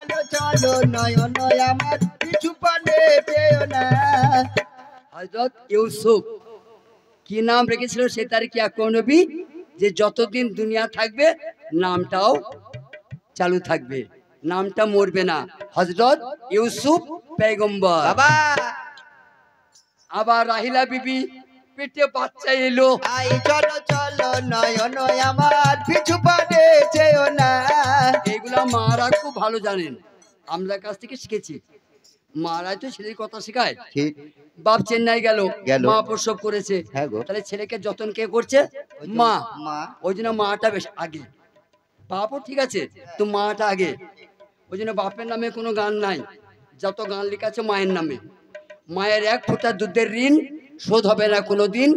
চলো নয়ন আমার পিছু পানে যেও না। হযরত ইউসুফ কি নাম রেখেছিল সে তার কি এক নবী যে যতদিন দুনিয়া থাকবে নামটাও চালু থাকবে, নামটা মরবে না। হযরত ইউসুফ পয়গম্বর। বাবা আবার রাহিলা বিবি পেটে বাচ্চা এলো। আই চলো চলো নয়ন আমার পিছু পানে যেও না। এইগুলা মারা খুব ভালো জানেন, আমরা কাছ থেকে শিখেছি। মারাই তো ছেলের কথা শেখায়। ঠিক বাপ চেন্নাই গেল, গেল। মা প্রসব করেছে, হ্যাঁ গো। তাহলে ছেলেকে যতন কে করছে? মা। মা ওই জন্য মাটা বেশ আগে, বাপও ঠিক আছে তো মাটা আগে। ওই জন্য বাপের নামে কোনো গান নাই, যত গান লেখা আছে মায়ের নামে। মায়ের এক ফোঁটা দুধের ঋণ শোধ হবে না কোনোদিন,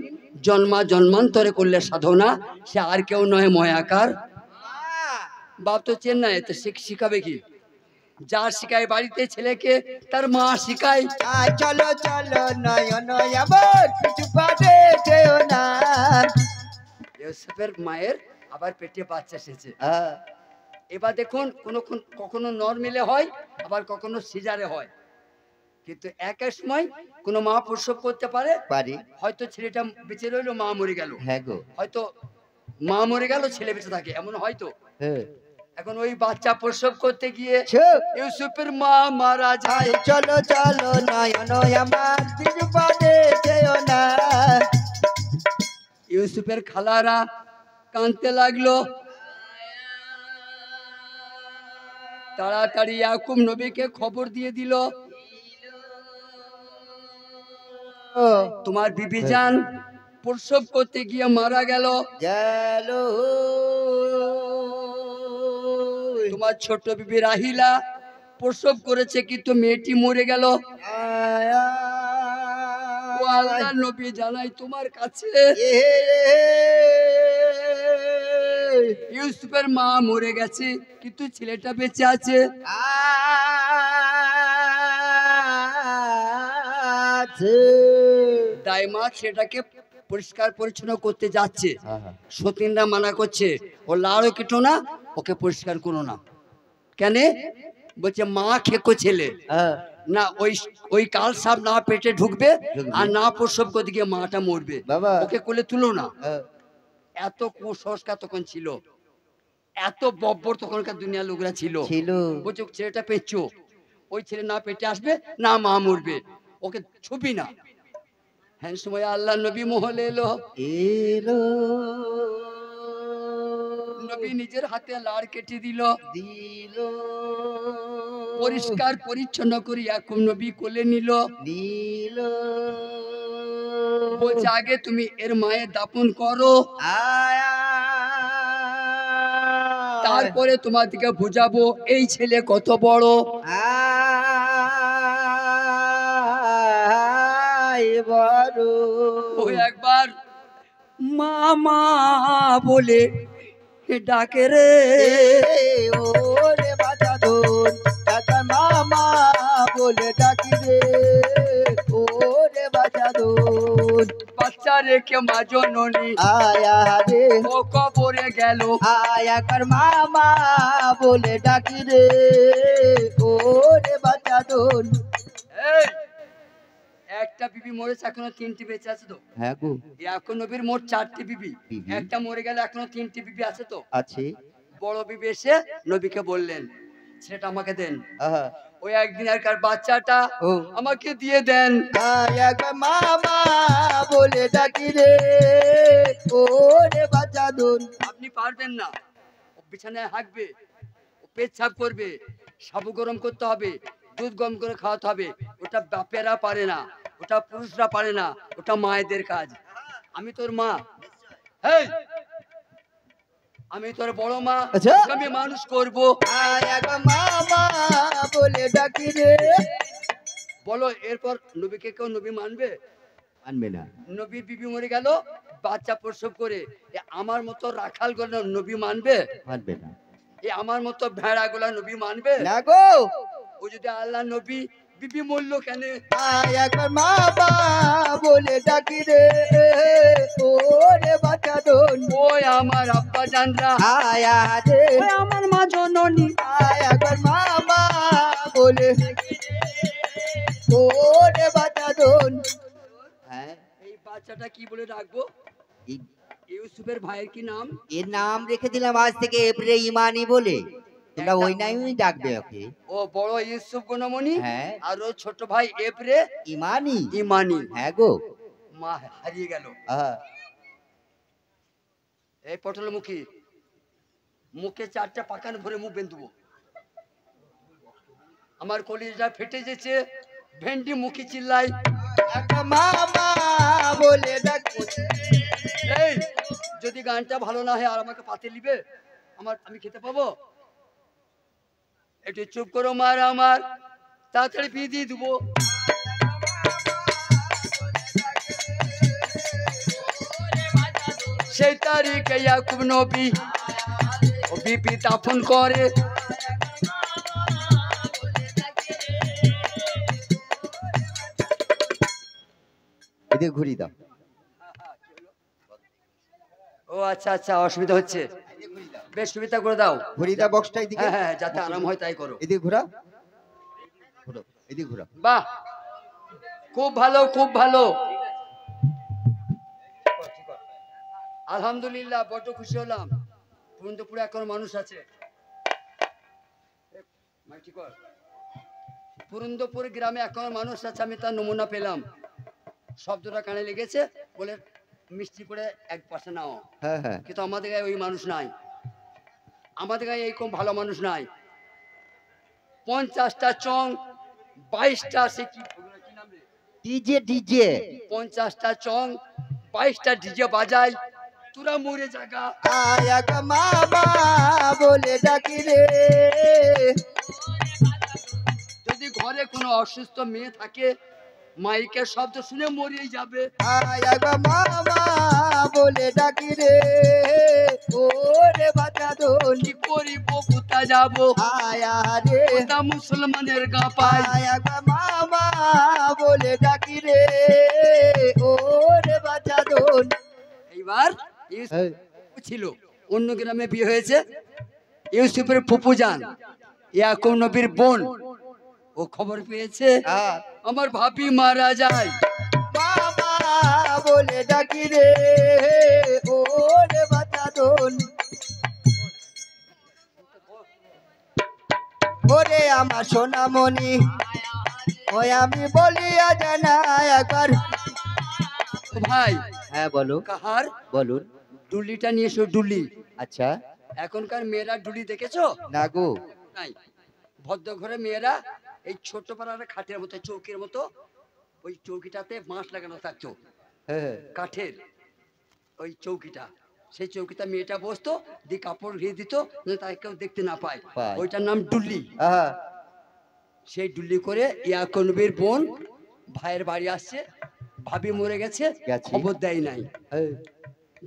জন্মা জন্মান্তরে করলে সাধনা, সে আর কেউ নয় ময়াকার। বাপ তো চেন্নাই, তো শিখাবে কি? যার শিখায় বাড়িতে ছেলেকে তার মা শিখায়। আই চলো চলো নয়ন আমার পিছু পানে যেও না। ইউসুফের মায়ের আবার পেটে বাচ্চা এসেছে। হ্যাঁ, এবার দেখুন কখনো নরমেলে হয়, আবার কখনো সিজারে হয়। কিন্তু এক এক সময় কোনো মা প্রসব করতে পারে, পারি। হয়তো ছেলেটা বেঁচে রইলো, মা মরে গেল। হ্যাঁ গো। হয়তো মা মরে গেল, ছেলে বেঁচে থাকে, এমন হয়তো। হ্যাঁ এখন ওই বাচ্চা প্রসব করতে গিয়ে চুপ। ইউসুফের মা মারা যায়। আই চলো চলো নয়ন আমার পিছু পানে যেও না। ইউসুফের খালারা কাঁদতে লাগলো। তাড়াতাড়ি ইয়াকুব নবীকে খবর দিয়ে দিল, ও তোমার বিবি জান প্রসব করতে গিয়ে মারা গেল। গেল। তোমার ছোট বিবি রাহিলা প্রসব করেছে কিন্তু মেয়েটি মরে গেল। ও আল্লাহ নবী জানাই তোমার কাছে, ইউসুফের মা মরে গেছে কিন্তু ছেলেটা বেঁচে আছে। দাইমা সেটাকে পরিষ্কার পরিচ্ছন্ন করতে যাচ্ছে, সতীনরা মানা করছে, ও লাড়ো কেটো না, ওকে পরিষ্কার করো না। কেন? বলছে মা খেকো ছেলে না, ওই কাল সাপ না পেটে ঢুকবে আর না প্রসব করতে গিয়ে মাটা মরবে, বাবা। ওকে কোলে তুলো না। এত কুসংস্কার তখন ছিল, এত বব্বর তখনকার দুনিয়ার লোকরা ছিল। বলছে ছেলেটা পেঁচো, ওই ছেলে না পেটে আসবে না মা মরবে, ওকে ছুবি না। হ্যাঁ সময় আল্লাহ নবী মহলে এলো। নবী নিজের হাতে লাড় কেটে দিল, পরিষ্কার পরিচ্ছন্ন করে ইয়াকুব নবী কোলে নিল। বলছে আগে তুমি এর মায়ের দাপন করো, তারপরে তোমাদেরকে বুঝাবো এই ছেলে কত বড়। ও একবার মামা বলে ডাকে রে, ওরে বাজা দোল কাকা মামা বলে ডাকি রে, ওরে বাজা দোল। বাচ্চা রেখে মা জননী আয়া রে ও কবরে গেল। আয়া কর মামা বলে ডাকি রে, ওরে বাজা দোল। এই, একটা বিবি মরেছে, এখনো তিনটি বেঁচে আছে তো? হ্যাঁ গো এখন নবীর মোট 4টি বিবি, একটা মরে গেল, এখনো 3টি বিবি আছে তো? আছে। বড় বিবি এসে নবীকে বললেন সেটা আমাকে দেন, ওই একদিন আর বাচ্চাটা আমাকে দিয়ে দেন। আয়া কর মামা বলে ডাকি রে, ওরে বাজা দোল। আপনি পারবেন না, ও বিছানায় হাঁকবে, ও পেচ্ছাপ করবে, সাবু গরম করতে হবে, দুধ গরম করে খাওয়াতে হবে, ওটা বাপেরা পারে না, ওটা পুরুষরা পারে না, ওটা মায়েদের কাজ। আমি তোর মা, এই আমি তোর বড় মা, আমি মানুষ করব। আয়া গো মামা বলে ডাকি রে। বলো এরপর নবীকে কেউ নবী মানবে? মানবে না। নবীর বিবি মরে গেল, বাচ্চা প্রসব করে, আমার মতো রাখাল গুলো নবী মানবে? মানবে না। আমার মতো ভেড়া গুলা নবী মানবে না গো। ও যদি আল্লাহ নবী বিবি মরলো কেন? আয়া গো মামা বলে ডাকি রে, ওরে বাচ্চা দোল। ওই আমার আব্বা জানরা, আয়া রে আমার মা জননী, আয়া গো মামা ওরে বাচ্চা দোন। হ্যাঁ, এই বাচ্চাটা কি বলে রাখবো? ইউসুফের ভাইয়ের কি নাম? এর নাম রেখে দিলাম আজ থেকে এপ্রে ইমানি বলে, তোমরা ওই নামই ডাকবে ওকে। ও বড় ইউসুফ গুণমণি, হ্যাঁ। আর ও ছোট ভাই এপ্রে ইমানি। ইমানি। হ্যাঁ গো। মা হারিয়ে গেল। এই পটল মুখী, মুখে 4টা পাকান ভরে মুখ বেঁধবো। আমার কলিজা ফেটে যেছে, ভেন্ডি মুখী চিল্লাই মামা বলে ডাকো। এই যদি গানটা ভালো না হয় আর আমাকে পাতে নিবে, আমি খেতে পাবো? একটু চুপ করো মার, আমার তাড়াতাড়ি বিয়ে দিয়ে দেবো। সেই তারিখে ইয়াকুব নবী ও বিপি দাফন করে। এদিকে ঘুরি দাও। ও আচ্ছা আচ্ছা, অসুবিধা হচ্ছে, বেশ সুবিধা করে দাও। ঘুরি দাও বক্সটা এদিকে। হ্যাঁ হ্যাঁ, যাতে আরাম হয় তাই করো। এদিকে ঘোরা, ঘুরো এদিকে ঘুরা। বাহ, খুব ভালো খুব ভালো, আলহামদুলিল্লাহ, বড্ড খুশি হলাম। পুরন্দপুরে এখন মানুষ আছে, পুরন্দপুর গ্রামে এখন মানুষ আছে, আমি তার নমুনা পেলাম। শব্দটা কানে লেগেছে বলে মিষ্টি করে 1% নাও। হ্যাঁ হ্যাঁ, কিন্তু আমাদের গায়ে ওই মানুষ নাই, আমাদের গায়ে এইরকম ভালো মানুষ নাই। 50টা চং, 22টা সে কি নাম রে, ডিজে ডিজে, 50টা চং, 22টা ডিজে বাজায়, তোরা মরে জায়গা। আয়া গো মামা বলে ডাকি রে। যদি ঘরে কোনো অসুস্থ মেয়ে থাকে, মাইকের শব্দ শুনে মরিয়ে যাবে। আয়া গো মামা বলে ডাকি রে। ওরে বাচ্চা দোন, কি করিব কোথা যাব, আয়া রে কোথা মুসলমানের গা পাই। আয়া গো মামা বলে ডাকি রে। ওরে বাচ্চা দোন। এইবার ইউসুফ ছিল, অন্য গ্রামে বিয়ে হয়েছে। ইউসুফের ফুপু যান ইয়াকুব নবীর বোন, ও খবর পেয়েছে আমার ভাবি মারা যায়। মামা বলে ডাকি রে। ওরে বাচ্চা দোন। ওরে আমার সোনামণি, ওই আমি বলিয়া জানা একবার। ভাই হ্যাঁ বলো। কাহার? বলুন। ডুলিটা নিয়ে এসো, ডুলি। আচ্ছা। এখনকার মেয়েরা ডুলি দেখেছো? না গো। নাই, ভদ্র ঘরে মেয়েরা এই ছোট পাড়ার খাটের মতো, চৌকির মতো, ওই চৌকিটাতে বাঁশ লাগানো থাকতো, হ্যাঁ কাঠের ওই চৌকিটা, সেই চৌকিটা মেয়েটা বসতো, দিয়ে কাপড় ঘিরে দিত, তাই কেউ দেখতে না পায়, ওইটার নাম ডুলি। সেই ডুলি করে ইয়াকুব নবীর বোন ভাইয়ের বাড়ি আসছে, ভাবি মরে গেছে, খবর দেয় নাই।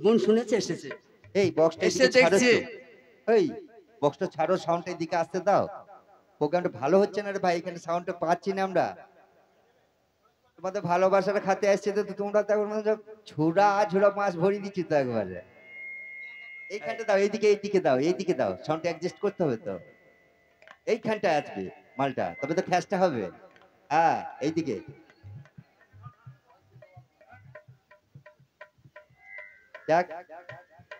বোন শুনেছে, এসেছে। এই বক্সটা এসে দেখছে। এই বক্সটা ছাড়ো, সাউন্ডটা এদিকে আসতে দাও। প্রোগ্রামটা ভালো হচ্ছে না রে ভাই, এখানে সাউন্ডটা পাচ্ছি না আমরা। তোমাদের ভালোবাসার খাতে আসছে তো তোমরা তো একবার ঝুড়া ঝুড়া মাছ ভরিয়ে দিচ্ছি তো একবারে। এইখানটা দাও, এইদিকে এইদিকে দাও, এইদিকে দাও, সাউন্ডটা অ্যাডজাস্ট করতে হবে তো। এইখানটা আসবে মালটা, তবে তো খ্যাসটা হবে। হ্যাঁ এইদিকে। দেখ,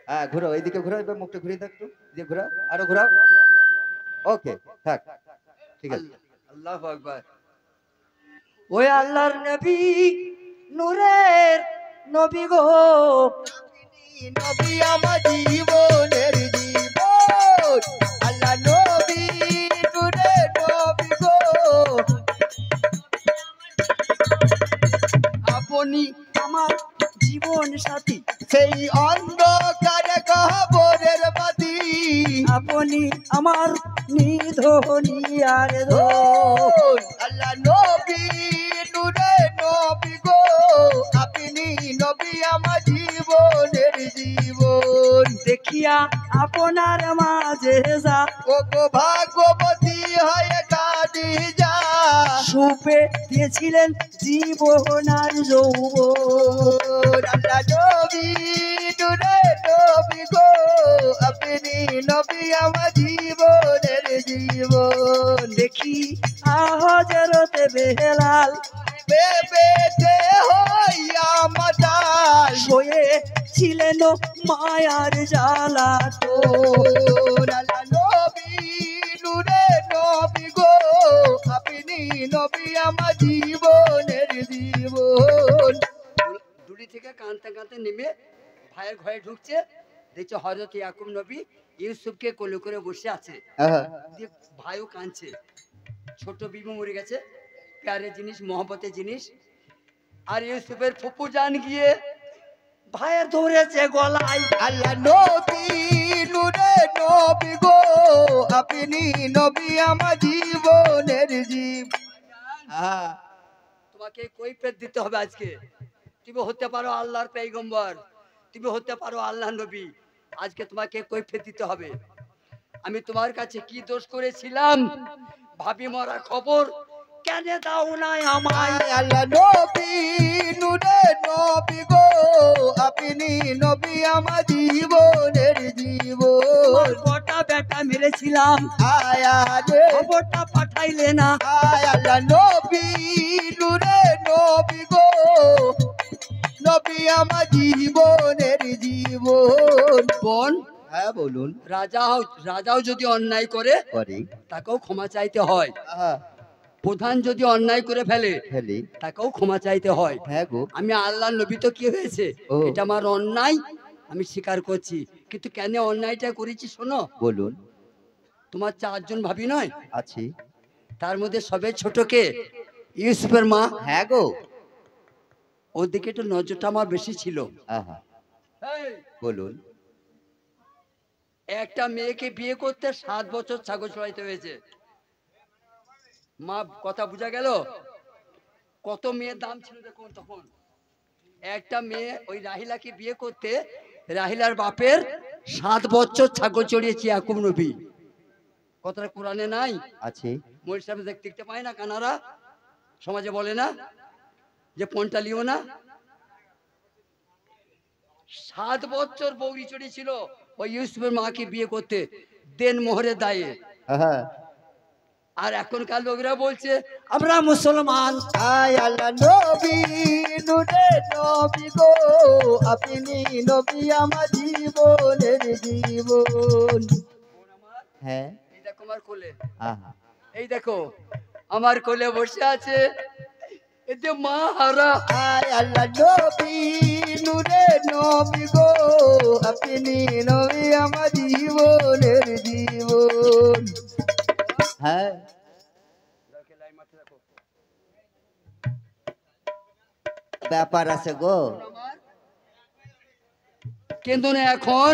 হ্যাঁ ঘুরো, এইদিকে ঘুরো, এবার মুখটা ঘুরিয়ে দাও, একটু দিয়ে ঘুরাও, আরো ঘুরাও। ওকে থাক, ঠিক আছে। আল্লাহু আকবার। ওই আল্লাহর নবী, নূরের নবী গো, নবী আমার জীবনের জীবন। আল্লাহ নবী, নূরের নবী গো। আপনি আমার জীবন সাথী, সেই অন্ধকারে কবরের বাতি। আপনি আমার নিধনি আর ধন। আল্লাহ নবী, নূরের নবী গো। আপনি নবী আমার জীবনের জীবন। দেখিয়া আপনার মাঝে যা, ও গো ভাগবতী হয়ে কাঁদি যা। ইউসুফে দিয়েছিলেন জীবন আর যৌবন। আল্লাহ নবী নূরে নবী গো আপনি নবী আমার জীবনের জীবন। দেখি হযরতে বেলাল বেবেতে হইয়া মাতাল শোয়ে ছিলেন মায়ার জ্বালা তো। আল্লাহ নবী নূরে নবী গো আপনি নবী আমার জীবনের জীবন। দূরে থেকে কাঁদতে কাঁদতে নেমে ভাইয়ের ঘরে ঢুকছে, দেখছে হযরত ইয়াকুব নবী ইউসুফকে কোলে করে বসে আছে। দিয়ে ভাইও কাঁদছে, ছোট বিবি মরে গেছে, প্যারে জিনিস, মহব্বতের জিনিস। আর ইউসুফের ফুপু জান গিয়ে ভাইয়ের ধরেছে গলায়। আল্লাহ নবী নূরে নবী গো আপনি নবী আমার জীবনের তোমাকে কৈফিয়ত দিতে হবে আজকে। তুমি হতে পারো আল্লাহর পয়গম্বর, তুমি হতে পারো আল্লাহ নবী, আজকে তোমাকে কৈফিয়ত দিতে হবে। আমি তোমার কাছে কি দোষ করেছিলাম, ভাবি মরা খবর কেন দাও নাই আমায়। আল্লাহ নবী নূরে নবী গো আপনি নবী আমার জীবনের জীবন। কটা বেটা মেরেছিলাম, আয়া রে খবরটা পাঠাইলে না। আল্লাহ নবী নূরে নবী গো নবী আমার জীবনের জীবন। বোন, হ্যাঁ বলুন। রাজাও যদি অন্যায় করে তাকেও ক্ষমা চাইতে হয়। প্রধান যদি অন্যায় করে ফেলে তাকেও ক্ষমা চাইতে হয়। হ্যাঁ গো। আমি আল্লাহ নবী তো কি হয়েছে, এটা আমার অন্যায়, আমি স্বীকার করছি, কিন্তু কেন অন্যায়টা করেছি শোনো। বলুন। তোমার 4 জন ভাবি নয় আছি, তার মধ্যে সবে ছোটকে ইউসুফের মা। হ্যাঁ গো। ওর দিকে একটু নজরটা আমার বেশি ছিল। বলুন। একটা মেয়েকে বিয়ে করতে 7 বছর ছাগল চড়াইতে হয়েছে। মা কথা বোঝা গেল? কত মেয়ের দাম ছিল দেখুন তখন। একটা মেয়ে ওই রাহিলাকে বিয়ে করতে রাহিলার বাপের 7 বছর ছাগল চড়িয়েছে ইয়াকুব নবী। কথাটা কোরআনে নাই? আছে। মহিলা সাহেব দেখতে পায় না, কানারা সমাজে বলে না যে পণটা লিও না। 7 বছর বৌরি চড়িয়েছিল ওই ইউসুফের মাকে বিয়ে করতে দেন মোহরের দায়ে। আর এখনকার লোকেরা বলছে আমরা মুসলমান। আল্লাহ নবী নূরে নবী গো আপনি নবী আমার জীবনের জীবন। হ্যাঁ, এই দেখো আমার কোলে, এই দেখো আমার কোলে বসে আছে এতে মা হারা। আল্লাহ নবী নূরে নবী গো আপনি নবী আমার জীবনের জীবন। হ্যাঁ, ব্যাপার আছে গো। কিন্তু না এখন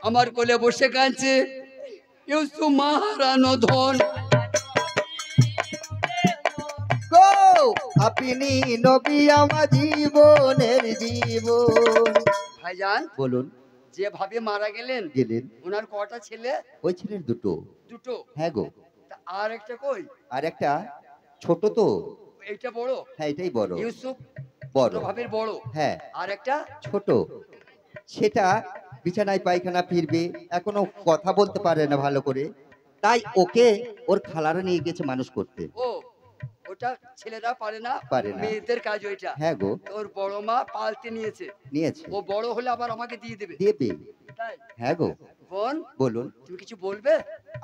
আমার কোলে বসে কাঁদছে ইউসুফ মা হারানো ধন। গো আপনি নবী আমার জীবনের জীবন। ভাইজান বলুন। যে ভাবে মারা গেলেন ওনার কটা ছেলে? ওই ছেলের দুটো। দুটো? হ্যাঁ গো। আর একটা কই? আর একটা ছোট তো। এইটা বড়? হ্যাঁ এটাই বড়। ইউসুফ বড় ভাবের বড়। হ্যাঁ। আর একটা ছোট, সেটা বিছানায় পায়খানা ফিরবে, এখনো কথা বলতে পারে না ভালো করে, তাই ওকে ওর খালারা নিয়ে গেছে মানুষ করতে। ও ওটা ছেলেরা পারে না, মেয়েদের কাজ ওইটা। হ্যাঁ গো। ওর বড় মা পালতে নিয়েছে। ও বড় হলে আবার আমাকে দিয়ে দেবে। তাই? হ্যাঁ গো। বোন বলুন। তুমি কিছু বলবে?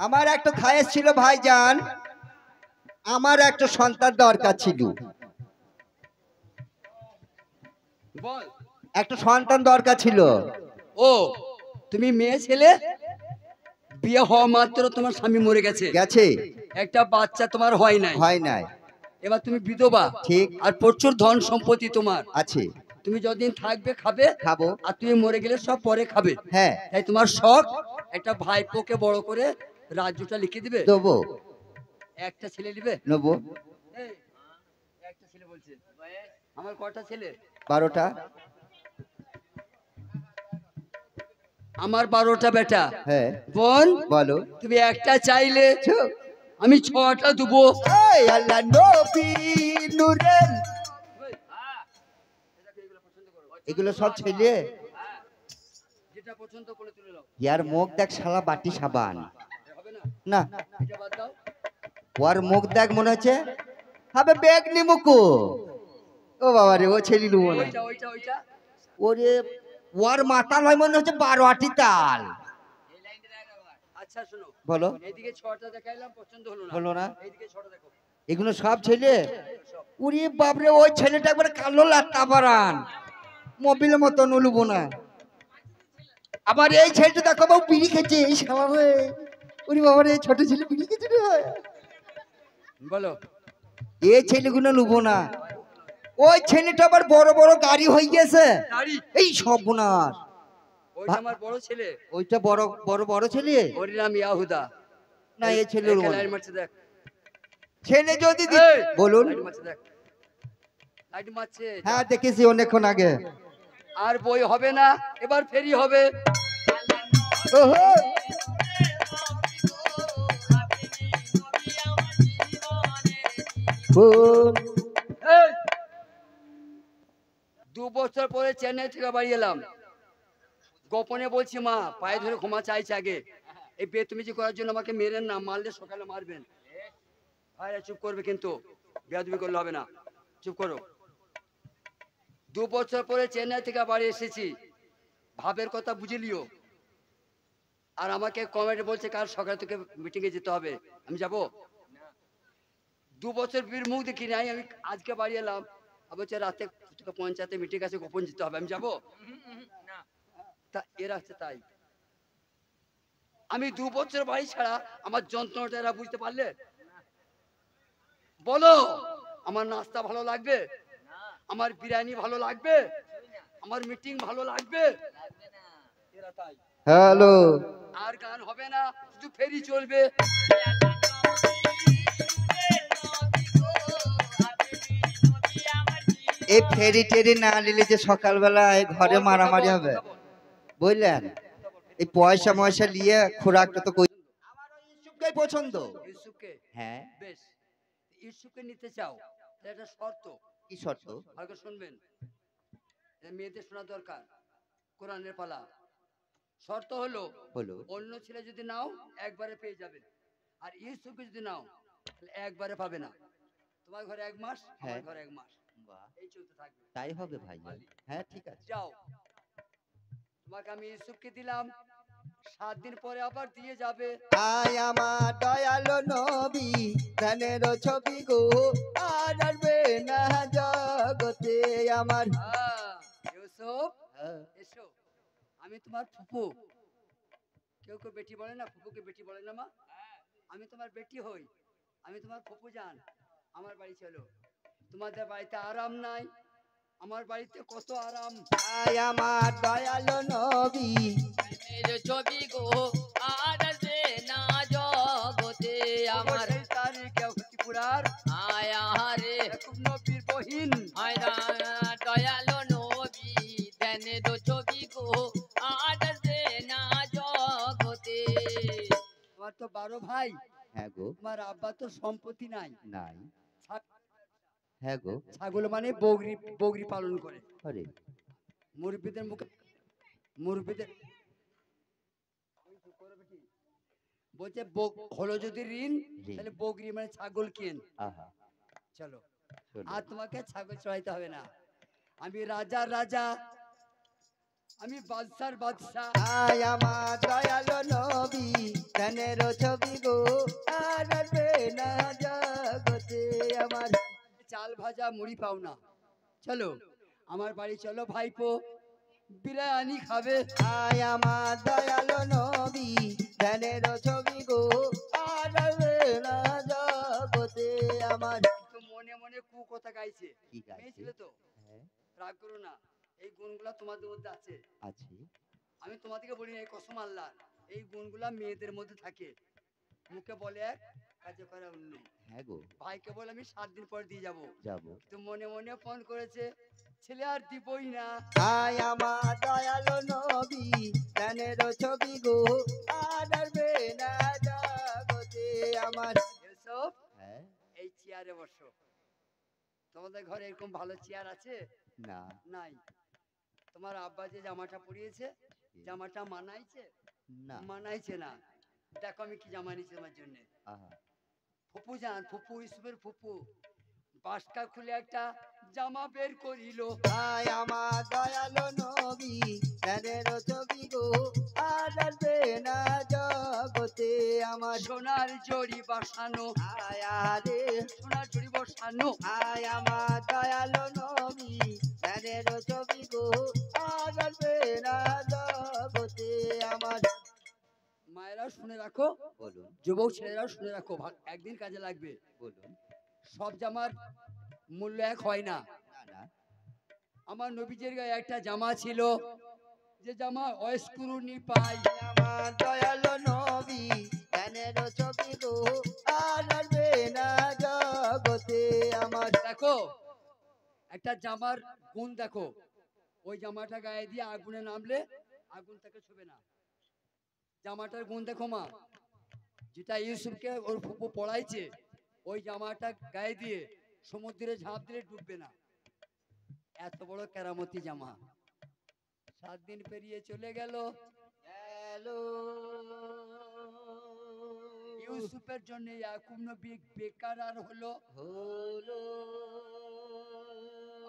আমার একটা খায়েশ ছিল ভাইজান, আমার একটা সন্তান দরকার ছিল। বল। একটা সন্তান দরকার ছিল। ও তুমি মেয়ে ছেলে, বিয়ে হওয়া মাত্র তোমার স্বামী মরে গেছে, একটা বাচ্চা তোমার হয় নাই, এবার তুমি বিধবা। ঠিক। আর প্রচুর ধন সম্পত্তি তোমার আছে, তুমি যতদিন থাকবে খাবো, আর তুমি মরে গেলে সব পরে খাবে। হ্যাঁ, তাই তোমার শখ একটা ভাইপোকে বড় করে রাজ্যটা লিখে দিবে। দেবো। একটা ছেলে নিবে? নেবো। একটা ছেলে বলছে। আমার কটা ছেলে? 12টা। আমার 12টা বেটা। হ্যাঁ। বোন বলো। তুমি একটা চাইলে আমি 6টা দেবো। এই আল্লাহ নবী নূরের, এগুলো সব ছেলে। যেটা পছন্দ করে তুলে নাও। ইয়ার মুখ দেখ শালা বাটি সাবান। হবে না, না এটা বাদ দাও। ওর মুখ দেখ মনে হচ্ছে হবে বেগ নিমুকু। ও বাবা রে, ও ছেলে লুবো না। ওইটা ওইটা ওইটা ওরে ওর মাথা নয়, মনে হচ্ছে 12টি তাল। আচ্ছা শোনো, বলো। এইদিকে 6টা দেখাইলাম, পছন্দ হলো না, হলো না? এইদিকে 6টা দেখো। এগুলো সব ছেলে। উরি বাপরে, ওই ছেলেটা একবারে কালো লাট্টা বারান, মোবিলের মতো নলুবো না। আবার এই ছেলেটা দেখো বাবু, বিড়ি খেয়েছে এই শালা রে। উরি বাবা রে, ছোট ছেলে বিড়ি খেয়েছে রে। বলো। এই ছেলেগুলো লুবো না। ওই ছেলেটা আবার বড় বড় গাড়ি হয়ে গেছে। দাড়ি, এই সর্বনাশ। ওইটা আমার বড় ছেলে, ওইটা বড় বড় বড় ছেলে। ওর নাম ইয়াহুদা। না এই ছেলে লুবো না। লাইট মারছে দেখ, ছেলে যদি এই, বলুন। লাইট মারছে দেখ, লাইট মারছে। হ্যাঁ দেখেছি অনেকক্ষণ আগে। আর বই হবে না, এবার ফেরি হবে। ওহো, ও, এই, 2 বছর পরে চেন্নাই থেকে বাড়ি এলাম। গোপনে বলছি মা, পায়ে ধরে ক্ষমা চাইছে আগে। এই বেতমিজি করার জন্য আমাকে মেরেন না, মারলে সকালে মারবেন। ভাইরা চুপ করবে, কিন্তু বেয়াদবি করলে হবে না, চুপ করো। 2 বছর পরে চেন্নাই থেকে বাড়ি এসেছি, ভাবের কথা বুঝে লিও। আর আমাকে কমেন্টে বলছে কাল সকালে তোকে মিটিংয়ে যেতে হবে, আমি যাব। 2 বছর বীর মুখ দেখি নাই, আমি আজকে বাড়ি এলাম। বলছে রাতে তোকে পঞ্চায়েতে মিটিং আছে, গোপন যেতে হবে, আমি যাব। তা এরা হচ্ছে তাই। আমি 2 বছর বাড়ি ছাড়া আমার যন্ত্রণাটা এরা বুঝতে পারলে? বলো, আমার নাস্তা ভালো লাগবে, আমার বিরিয়ানি ভালো লাগবে, আমার মিটিং ভালো লাগবে? এরা তাই। হ্যালো। আর গান হবে না, শুধু ফেরি চলবে। এই ফেরি টেরি না নিলে যে সকালবেলায় ঘরে মারামারি হবে, বুঝলেন? এই পয়সা ময়সা নিয়ে খোরাকটা তো আমার ওই ইউসুফকেই পছন্দ। ইউসুফকে? হ্যাঁ। বেশ, ইউসুফকে নিতে চাও, তাহলে একটা শর্ত। কি শর্ত? ভালো করে শুনবেন, এটা মেয়েদের শোনা দরকার, কোরআনের পালা। শর্ত হলো, হলো অন্য ছেলে যদি নাও একবারে পেয়ে যাবে, আর ইউসুফকে যদি নাও তাহলে একবারে পাবে না। তোমার ঘরে 1 মাস, আমার হ্যাঁ। ঘরে 1 মাস, বাহ, এই চলতে থাকবে। তাই হবে ভাই। হ্যাঁ ঠিক আছে। যাও, তোমাকে আমি ইউসুফকে দিলাম, 7 দিন পরে আবার দিয়ে যাবে। আয় আমার দয়ালো নবী, ধানের ছবি গো, আর আসবে না জগতে আমার। ইউসুফ এসো, আমি তোমার ফুফু। কেউ কেউ বেটি বলে না, ফুফুকে বেটি বলে না মা? আমি তোমার বেটি হই, আমি তোমার ফুফু জান। আমার বাড়ি চলো, তোমাদের বাড়িতে আরাম নাই, আমার বাড়িতে কত আরাম। আয় আমার দয়ালো নবী, ছবি গো, আর আসবে না জগতে আমার। সেই তারিখে ত্রিপুরার আয়ারে খুব নবীর বহিন, দয়ালো নবী, দেনে দো ছবি গো, আর আসবে না জগতে। তোমার তো 12 ভাই, হ্যাঁ গো। তোমার আব্বা তো সম্পত্তি নাই। নাই। হ্যাঁ গো। ছাগল মানে বগরি, বগরি পালন করে। আরে মুরব্বীদের মুখে, মুরব্বীদের বলছে হলো যদি ঋণ, তাহলে বগরি মানে ছাগল কেন। আহা, চলো, শোনো। আর তোমাকে ছাগল চড়াইতে হবে না। আমি রাজার রাজা, আমি বাদশার বাদশাহ। আয় আমার দয়ালো নবী, ধানের ছবি গো, আর আসবে না জগতে আমার। চাল ভাজা মুড়ি পাও না, চলো আমার বাড়ি চলো ভাইপো, বিরিয়ানি খাবে। আয় আমার দয়ালো নবী, ধানের ছবি গো, আর আসবে না জগতে আমার। তো মনে মনে কু কথা গাইছে, কি গাইছে? মেয়ে ছিল তো, হ্যাঁ, রাগ করো না, এই গুণগুলা তোমাদের মধ্যে আছে। আছে। আমি তোমাদেরকে বলি না, এই কসম আল্লাহ, এই গুণগুলা মেয়েদের মধ্যে থাকে। মুখে বলে এক, কাজে করে অন্য। হ্যাঁ গো, ভাইকে বলে আমি 7 দিন পর দিয়ে যাব, যাবো। তো মনে মনে ফোন করেছে, ছেলে আর দিবই না। আয় আমার দয়ালো নবী, ধানের ছবি গো, আর আসবে না জগতে আমার। ইউসুফ হ্যাঁ এই চেয়ারে বসো। তোমাদের ঘরে এরকম ভালো চেয়ার আছে? না নাই। তোমার আব্বা যে জামাটা পরিয়েছে, জামাটা মানাইছে? না মানাইছে না। দেখো আমি কি জামা নিয়েছি তোমার জন্য। আহা ফুপু যান, ফুপু ইউসুফের ফুপু বাসকা খুলে একটা জামা বের করিল। আয় আমার দয়ালো নবী জ্ঞানের ছবি গো আর আসবে না জগতে আমার সোনার জড়ি বসানো, আয়ারে সোনার জড়ি বসানো। আয় আমার দয়ালো নবী জ্ঞানের ছবি গো আর আসবে না জগতে আমার। মায়েরা শুনে রাখো, বলুন যুবক ছেলেরা শুনে রাখো, একদিন কাজে লাগবে। বলুন। সব জামার মূল্য এক হয় না। না না আমার নবীজির গায়ে একটা জামা ছিল, যে জামা অস্কুরুনি পাই। আমার দয়ালো নবী জ্ঞানের ছবি গো আর আসবে না জগতে আমার। দেখো একটা জামার গুণ দেখো, ওই জামাটা গায়ে দিয়ে আগুনে নামলে আগুন তাকে ছুবে না। জামাটার গুণ দেখো মা, যেটা ইউসুফকে ওর ফুপু পড়াইছে, ওই জামাটা গায়ে দিয়ে সমুদ্রে ঝাঁপ দিলে ডুববে না। এত বড় কেরামতি জামা। 7 দিন পেরিয়ে চলে গেল। হ্যালো ইউসুফের জন্য ইয়াকুব নবী বেকার আর হলো। হলো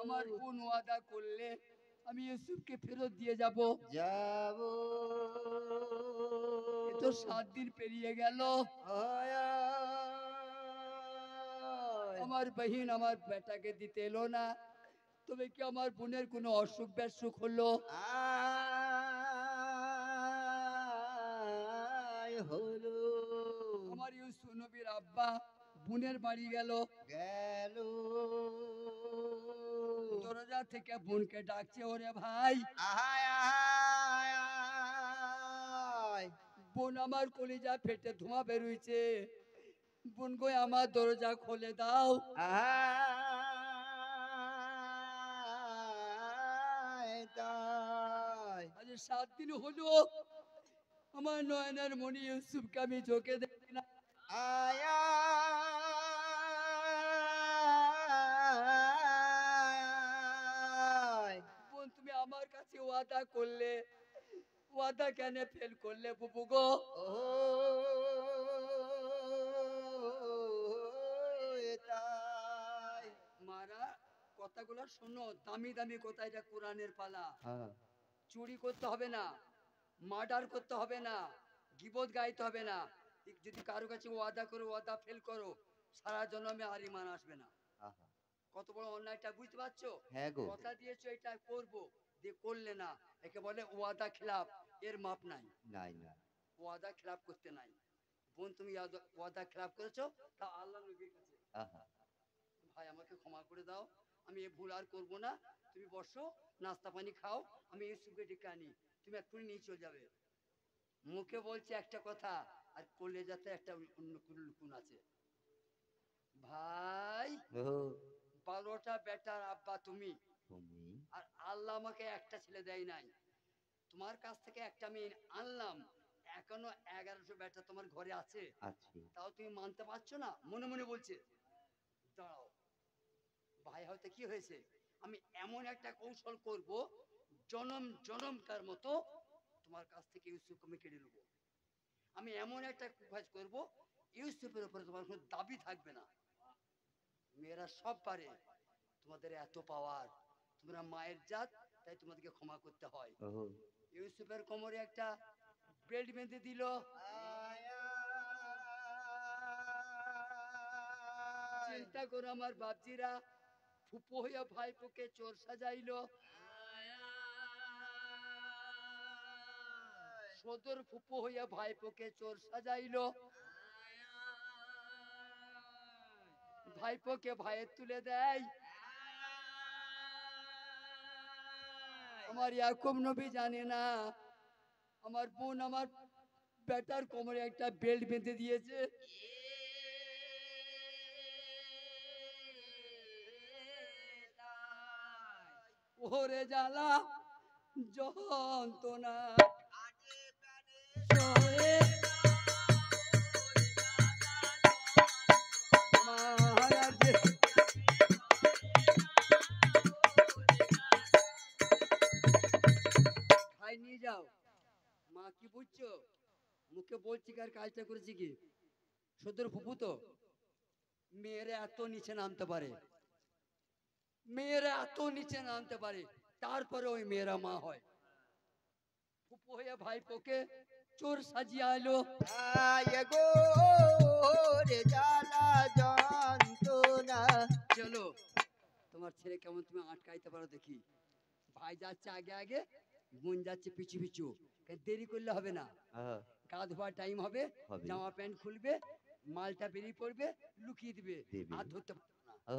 আমার বোন ওয়াদা করলে আমি ইউসুফকে ফেরত দিয়ে যাব। যাব এ তো 7 দিন পেরিয়ে গেল। আমার বহিন আমার বেটাকে দিতে এলো না। তবে কি আমার বোনের কোনো অসুখ বিসুখ হলো? হলো আমার ইউসুফ নবীর আব্বা বোনের বাড়ি গেল। গেল দরজা থেকে বোনকে ডাকছে, ওরে ভাই। আহায় আহায় আহায় বোন আমার কলিজা ফেটে ধোঁয়া বেরোইছে। বোন গো আমার দরজা খুলে দাও। আহায় তাই আজ 7 দিন হলো আমার নয়নের মণি ইউসুফকে আমি চোখে দেখি না। আয়া বোন তুমি আমার কাছে ওয়াদা করলে, ওয়াদা কেন ফেল করলে বুবু গো? ও তাই মারা কথাগুলো শোনো, দামি দামি কথা, এটা কোরআনের পালা। হ্যাঁ চুরি করতে হবে না, মার্ডার করতে হবে না, গীবত গাইতে হবে না। যদি কারো কাছে ওয়াদা করো, ওয়াদা ফেল করো, সারা জন্মে আর ঈমান আসবে না। আহা কত বড় অন্যায়টা বুঝতে পারছো? হ্যাঁ গো কথা দিয়েছো এটা করব, দিয়ে করলে না, একে বলে ওয়াদা খিলাফ। এর মাপ নাই। নাই না ওয়াদা খিলাফ করতে নাই। বোন তুমি ওয়াদা খিলাফ করেছো, তা আল্লাহ নবীর কাছে আহা ভাই আমাকে ক্ষমা করে দাও, আমি এ ভুল আর করবো না। তুমি বসো, নাস্তা পানি খাও, আমি ইউসুফকে ডেকে আনি, তুমি এক্ষুনি নিয়ে চলে যাবে। মুখে বলছে একটা কথা, আর করলে যাতে একটা অন্য কোনো লুকুন আছে। ভাই ও 12টা বেটার আব্বা তুমি, তুমি আর আল্লাহ আমাকে একটা ছেলে দেয় নাই। তোমার কাছ থেকে একটা আমি আনলাম, এখনো 1100 বেটা তোমার ঘরে আছে, আছি তাও তুমি মানতে পারছো না। মনে মনে বলছে দাঁড়াও ভাই, হয়তো কি হয়েছে, আমি এমন একটা কৌশল করব, জনম জনমকার মতো তোমার কাছ থেকে ইউসুফ আমি কেড়ে নেব। আমি এমন একটা কাজ করব, ইউসুফের উপরে তোমার কোনো দাবি থাকবে না। মেয়েরা সব পারে, তোমাদের এত পাওয়ার, তোমরা মায়ের জাত, তাই তোমাদেরকে ক্ষমা করতে হয়। ও ইউসুফের কোমরে একটা বেল্ট বেঁধে দিল। চিন্তা করো আমার বাপজিরা, ফুপো হইয়া ভাইপোকে চোর সাজাইলো। সদর ফুপো হইয়া ভাইপোকে চোর সাজাইলো। ভাইপোকে ভাইয়ের তুলে দেয়। আমার ইয়াকুব নবী জানে না, আমার বোন আমার বেটার কোমরে একটা বেল্ট বেঁধে দিয়েছে। ওরে জ্বালা যন্ত্রণা সয়ে চেষ্টা করেছি কি সদর ফুপু তো মেয়েরা এত নিচে নামতে পারে, মেয়েরা এত নিচে নামতে পারে, তারপরে ওই মেয়েরা মা হয়। ফুপু হয়ে ভাইপোকে চোর সাজিয়ে আইলো। আয় গো রে জ্বালা যন্ত্রণা। চলো তোমার ছেলে কেমন তুমি আটকাইতে পারো দেখি। ভাই যাচ্ছে আগে আগে, বোন যাচ্ছে পিছু পিছু। দেরি করলে হবে না, গা ধোয়ার টাইম হবে, হবে। জামা প্যান্ট খুলবে, মালটা বেরিয়ে পড়বে, লুকিয়ে দিবে, দেবে। আর ধরতে পারবে না। ও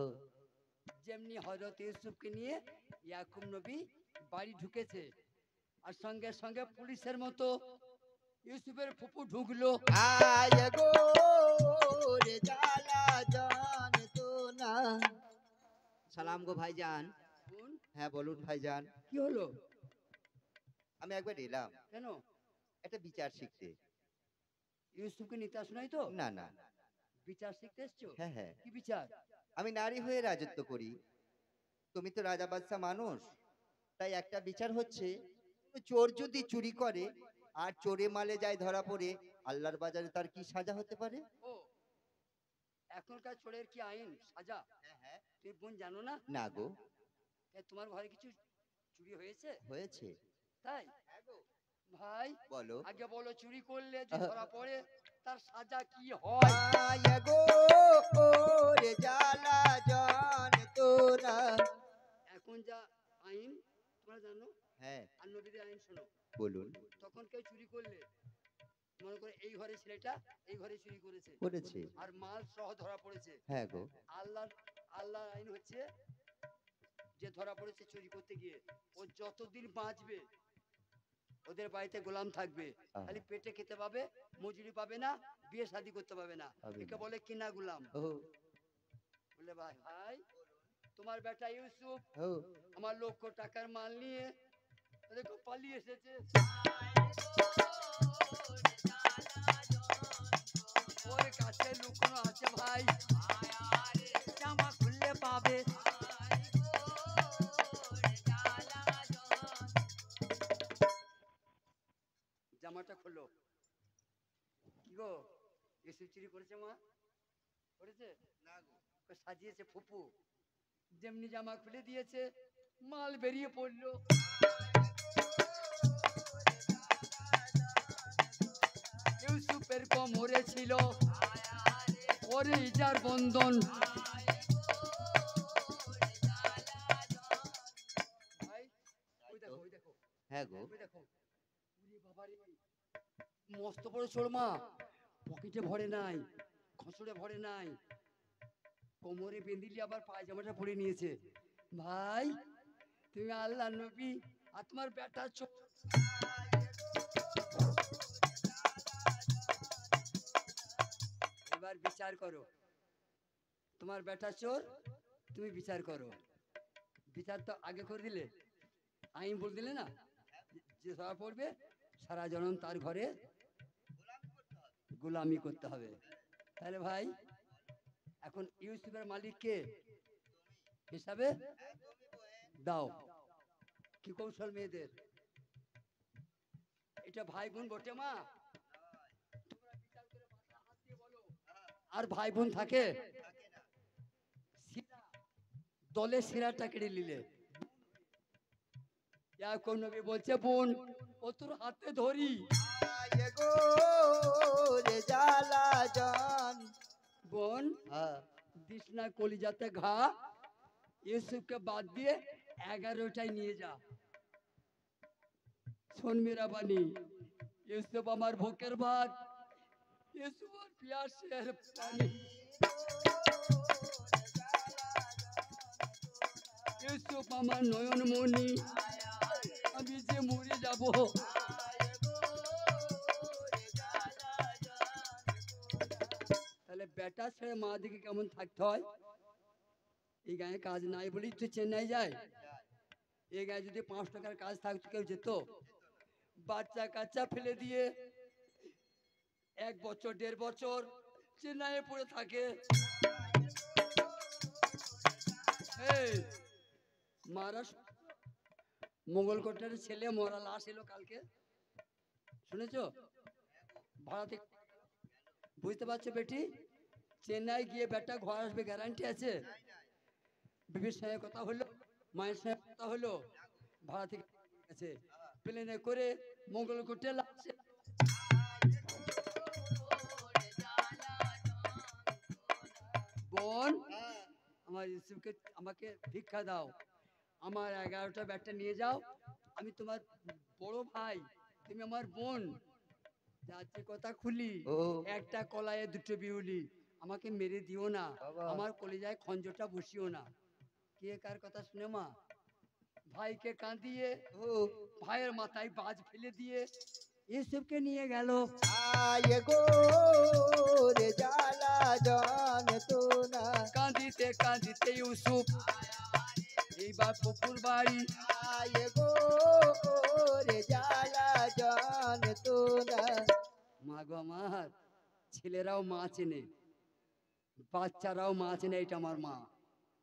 যেমনি হযরত ইউসুফকে নিয়ে ইয়াকুব নবী বাড়ি ঢুকেছে, আর সঙ্গে সঙ্গে পুলিশের মতো ইউসুফের ফুপু ঢুকলো। আয় গো রে জ্বালা যন্ত্রণা। সালাম গো ভাইজান। বোন, হ্যাঁ বলুন ভাইজান। কি হলো? আমি একবার এলাম কেন? একটা বিচার শিখতে। ইউসুফকে নিতে আসো নাই তো? না না, বিচার শিখতে এসছো? হ্যাঁ হ্যাঁ, কি বিচার? আমি নারী হয়ে রাজত্ব করি, তুমি তো রাজা বাদশা মানুষ, তাই একটা বিচার হচ্ছে, চোর যদি চুরি করে আর চোরে মালে যায় ধরা পড়ে, আল্লাহর বাজারে তার কি সাজা হতে পারে? ও, এখনকার চোরের কি আইন সাজা তুমি বোন জানো না? না গো। তোমার ঘরে কিছু চুরি হয়েছে? হয়েছে। তাই ভাই বলো। আগে বলো, চুরি করলে যদি ধরা পড়ে তার সাজা কি হয়? আয় গো রে জ্বালা যন্ত্রণা। এখন যা আইন তোমরা জানো, হ্যাঁ আর নবীদের আইন শোনো। বলুন। তখন কেউ চুরি করলে মনে করে এই ঘরে ছেলেটা এই ঘরে চুরি করেছে, করেছে। আর মাল সহ ধরা পড়েছে। হ্যাঁ গো। আল্লাহর আইন হচ্ছে, যে ধরা পড়েছে চুরি করতে গিয়ে, ও যতদিন বাঁচবে ওদের বাড়িতে গোলাম থাকবে, খালি পেটে খেতে পাবে, মজুরি পাবে না, বিয়ে শাদী করতে পাবে না। একে বলে কিনা গোলাম। ও বলে ভাই ভাই তোমার বেটা ইউসুফ ও আমার লক্ষ টাকার মাল নিয়ে দেখো পালিয়ে এসেছে। ওর কাছে লুকোনো আছে ভাই, জামা খুললে পাবে। জামাটা খোলো। কি গো, ইউসুফ চুরি করেছে? মা করেছে না গো, সাজিয়েছে ফুপু। যেমনি জামা খুলে দিয়েছে, মাল বেরিয়ে পড়লো। ইউসুফের কোমরে ছিল ওরে ইজার বন্ধন। ভাই ওই দেখো, ওই দেখো, হ্যাঁ গো। ওই দেখো, ওরে বাবারে, মস্ত বড় চোর। মা পকেটে ভরে নাই, খসড়ে ভরে নাই, কোমরে বেঁধিলি আবার পায়জামাটা পরে নিয়েছে। ভাই তুমি আল্লাহ নবী আর তোমার বেটা চোর। এবার বিচার করো, তোমার বেটা চোর, তুমি বিচার করো। বিচার তো আগে করে দিলে, আইন বলে দিলে না, যে ধরা পড়বে সারা জনম তার ঘরে গোলামি করতে হবে। তাহলে ভাই এখন ইউসুফের মালিক কে হিসাবে দাও। কি কৌশল মেয়েদের, এটা ভাই বোন বটে। মা আর ভাই বোন থাকে, দলে শিরাটা কেড়ে নিলে। ইয়াকুব নবী বলছে বোন ও তোর হাতে ধরি। আয় গো রে জ্বালা বোন দিস না কলিজাতে ঘা, ইউসুফকে বাদ দিয়ে 11টায় নিয়ে যা। শোন মেরা বাণী, ইউসুফ আমার ভোকের ভাত, ইউসুফ আর পিয়াসের পানি। ইউসুফ আমার নয়ন মনি, আমি যে মরে যাব। তাহলে বেটা ছেড়ে মা দিকে কেমন থাকতে হয়। এই গায়ে কাজ নাই বলি তো চেন্নাই যায়। এই গায়ে যদি 5 টাকার কাজ থাকতো কেউ যেত? বাচ্চা কাচ্চা ফেলে দিয়ে 1 বছর 1.5 বছর চেন্নাইয়ে পড়ে থাকে। মহারাষ্ট্র মঙ্গলকোটের ছেলে মরা লাশ এলো কালকে, শুনেছো? ভাড়াতে বুঝতে পারছো বেটি? চেন্নাই গিয়ে বেটা ঘর আসবে গ্যারান্টি আছে? বিবির সঙ্গে কথা হলো, মায়ের সঙ্গে কথা হলো, ভাড়া থেকে গেছে, প্লেনে করে মঙ্গলকোটে লাগছে। বোন, আমার ইউসুফকে আমাকে ভিক্ষা দাও, আমার 11টা ব্যাটটা নিয়ে যাও, আমি তোমার বড় ভাই, তুমি আমার বোন, যাচ্ছে কথা খুলি, ও একটা কলায়ে দুটো বিউলি, আমাকে মেরে দিও না, বাবা। আমার কলিজায় খঞ্জরটা বসিও না। কে কার কথা শুনে মা? ভাইকে কাঁদিয়ে, ও ভাইয়ের মাথায় বাজ ফেলে দিয়ে ইউসুফকে নিয়ে গেল। আয় গো রে জ্বালা যন্ত্রণা, কাঁদিতে কাঁদিতে ইউসুফ এইবার পুকুর বাড়ি। আয় গো রে জ্বালা যন্ত্রণা। মা গো আমার, ছেলেরাও মা চেনে, বাচ্চারাও মা চেনে, এটা আমার মা।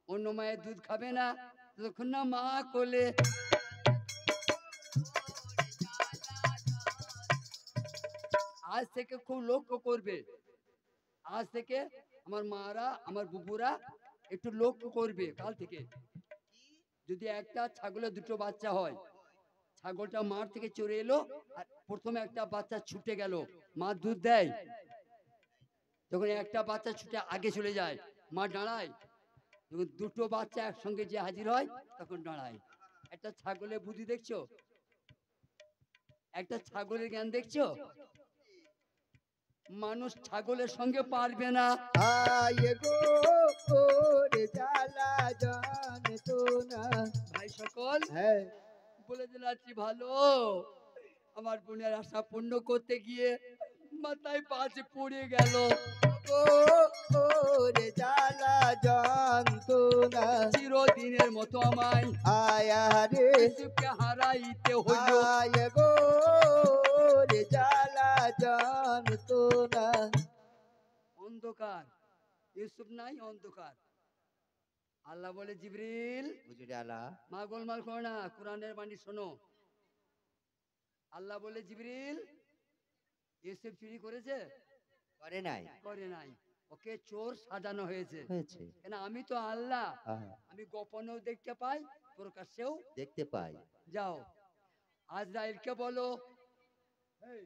অন্য মায়ের দুধ খাবে না যতক্ষণ না মা কোলে। আজ থেকে খুব লক্ষ্য করবে, আজ থেকে আমার মারা আমার বুবুরা একটু লক্ষ্য করবে। কাল থেকে যদি একটা ছাগলের দুটো বাচ্চা হয়, ছাগলটা মার থেকে চড়ে এলো আর প্রথমে একটা বাচ্চা ছুটে গেল, মা দুধ দেয়, যখন একটা বাচ্চা ছুটে আগে চলে যায় মা দাঁড়ায়, যখন দুটো বাচ্চা একসঙ্গে যে হাজির হয় তখন দাঁড়ায়। একটা ছাগলের বুদ্ধি দেখছো, একটা ছাগলের জ্ঞান দেখছো? মানুষ ছাগলের সঙ্গে পারবে না। আয় গো রে জ্বালা যন্ত্রণা। ভাই সকল হ্যাঁ বলে দিলাচ্ছি ভালো, আমার বোনের আশা পূর্ণ করতে গিয়ে মাথায় বাজ পড়ে গেল। গো রে জ্বালা যন্ত্রণা। চিরদিনের মতো আমায় আয়া রে ইউসুফকে হারাইতে হইল। আয় গো রে জ্বালা যন্ত্রণা। অন্ধকার, ইউসুফ নাই, অন্ধকার। আল্লাহ বলে জিবরিল, হুজুরে আলা মা গোলমাল করো না, কোরআনের বাণী শোনো। আল্লাহ বলে জিবরিল, ইউসুফ চুরি করেছে? করে নাই করে নাই, ওকে চোর সাজানো হয়েছে। হয়েছে। কেন আমি তো আল্লাহ, আহা, আমি গোপনেও দেখতে পাই, প্রকাশ্যেও। দেখতে পাই। যাও আজরাইলকে বলো, এই,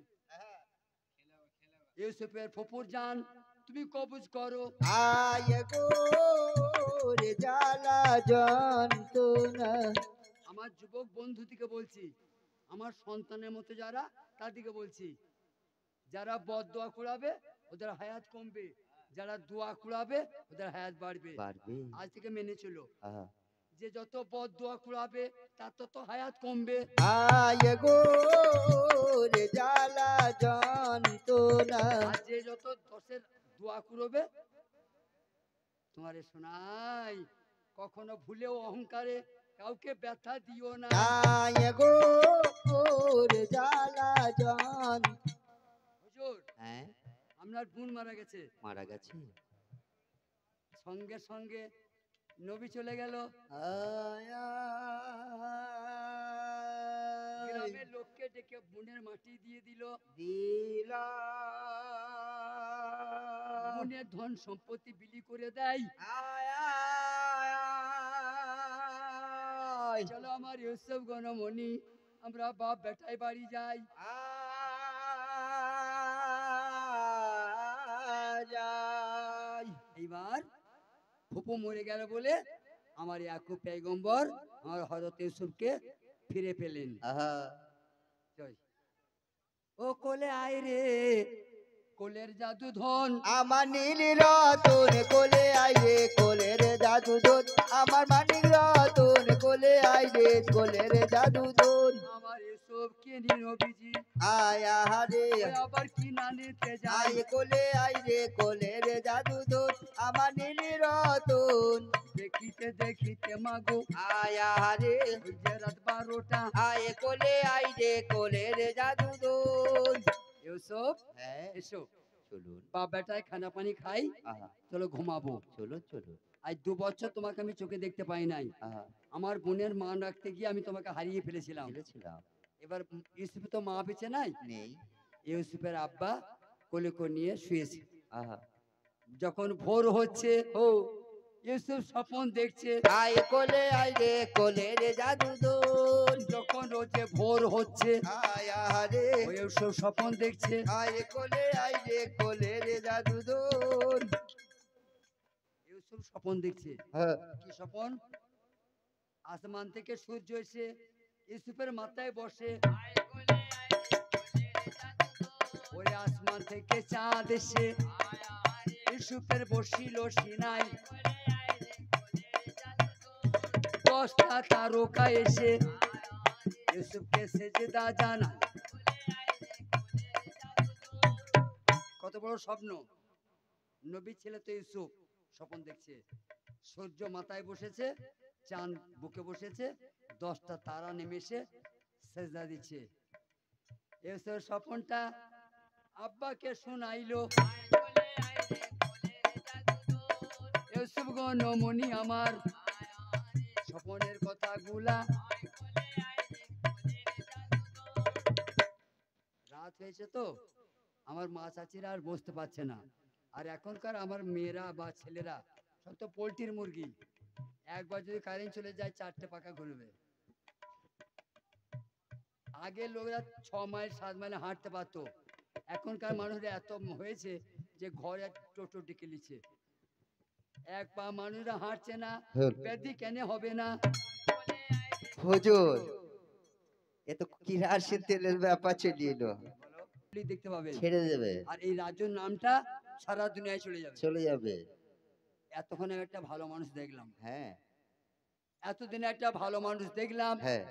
ইউসুফের ফুপুর জান তুমি কবজ করো। আয় গো রে জ্বালা যন্ত্রণা। আমার যুবক বন্ধুদিকে বলছি, আমার সন্তানের মতো যারা তাদেরকে বলছি, যারা বদদোয়া কুড়াবে ওদের হায়াত কমবে, যারা দোয়া কুড়াবে ওদের হায়াত বাড়বে। পারবে। আজ থেকে মেনে চলো, আহা, যে যত বদদোয়া কুড়াবে তার তত হায়াত কমবে। আয় গো রে জ্বালা যন্ত্রণা। আর যে যত দোষের দোয়া কুড়বে, তোমারে শোনাই, কখনো ভুলেও অহংকারে কাউকে ব্যথা দিও না। আয় গো রে জ্বালা যন্ত্রণা। হুজুর, হ্যাঁ আপনার বোন মারা গেছে, মারা গেছে। সঙ্গে সঙ্গে নবী চলে গেল, আয় আয় গ্রামের লোককে ডেকে বোনের মাটি দিয়ে দিল, দিলা বোনের ধন সম্পত্তি বিলি করে দেয়। আয় আয় আয় চলো আমার ইউসুফ গণমণি, আমরা বাপ বেটায় বাড়ি যাই। যাই। এইবার ফুপু মরে গেল বলে আমার ইয়াকুব পয়গম্বর আমার হযরত ইউসুফকে ফিরে পেলেন। আহা জয়। ও কোলে আয় রে, কোলের জাদু ধন, আমার নীল রতন কোলে আইরে কোলের জাদু দোন। আমার মানিক রতন কোলে আইরে কোলের জাদু দোন। আমার ইউসুফ কে নবীজি, আয়া হারে ওই আবার কি না নিতে যায়। আয় কোলে আইরে কোলের জাদু দোন। আমার নীল রতন দেখিতে দেখিতে মাগো আয়া হারে ওই যে রাত 12টা। আয় কোলে আইরে কোলের জাদু দোন। ইউসুফ হ্যাঁ এসো, চলুন। বাপ বেটায় খানা পানি খাই, আহা চলো ঘুমাবো। চলুন চলুন। আজ 2 বছর তোমাকে আমি চোখে দেখতে পাই নাই, আহা আমার বোনের মান রাখতে গিয়ে আমি তোমাকে হারিয়ে ফেলেছিলাম। ফেলেছিলাম এবার ইউসুফ তো মা বেঁচে নাই, নেই। ইউসুফের আব্বা কোলে করে নিয়ে শুয়েছে। আহা যখন ভোর হচ্ছে ও ইউসুফ স্বপন দেখছে, আয় কোলে আয় রে কোলে রে জাদুদর যখন রোজে ভোর হচ্ছে আয় আহারে ও ইউসুফ স্বপন দেখছে। আয় কোলে আয় রে কোলে রে জাদুদর ইউসুফ স্বপন দেখছে। হ্যাঁ কি স্বপন? আসমান থেকে সূর্য এসে ইউসুফের মাথায় বসে, ওরে আসমান থেকে চাঁদ এসে ইউসুফের বসিল সিনাই, 10টা তারকা এসে ইউসুফকে সেজদা জানায়। কত বড় স্বপ্ন! নবী ছেলে তো ইউসুফ স্বপ্ন দেখছে, সূর্য মাথায় বসেছে, চাঁদ বুকে বসেছে, 10টা তারা নেমে এসে সেজদা দিচ্ছে। ইউসুফের স্বপ্নটা আব্বাকে শোনাইলো। ইউসুফ গো নমনি আমার, স্বপনের কথাগুলা। রাত হয়েছে তো আমার মা চাচিরা আর বসতে পারছে না, আর এখনকার আমার মেয়েরা বা ছেলেরা সব তো পোল্ট্রির মুরগি, একবার যদি কারেন্ট চলে যায় 4টে পাকা ঘুরবে। আগে লোকরা 6 মাইল 7 মাইল হাঁটতে পারতো, এখনকার মানুষরা এত হয়েছে যে ঘরে টোটো ডেকে নিচ্ছে, এক পা মানুষরা হাঁটছে না, ব্যাধি কেন হবে না? হুজুর এ তো কিরাসিন তেলের ব্যাপার চলে এলো, দেখতে পাবেন, ছেড়ে দেবে আর এই রাজুর নামটা সারা দুনিয়ায় চলে যাবে। চলে যাবে। এতক্ষণে একটা ভালো মানুষ দেখলাম, হ্যাঁ এতদিনে একটা ভালো মানুষ দেখলাম। হ্যাঁ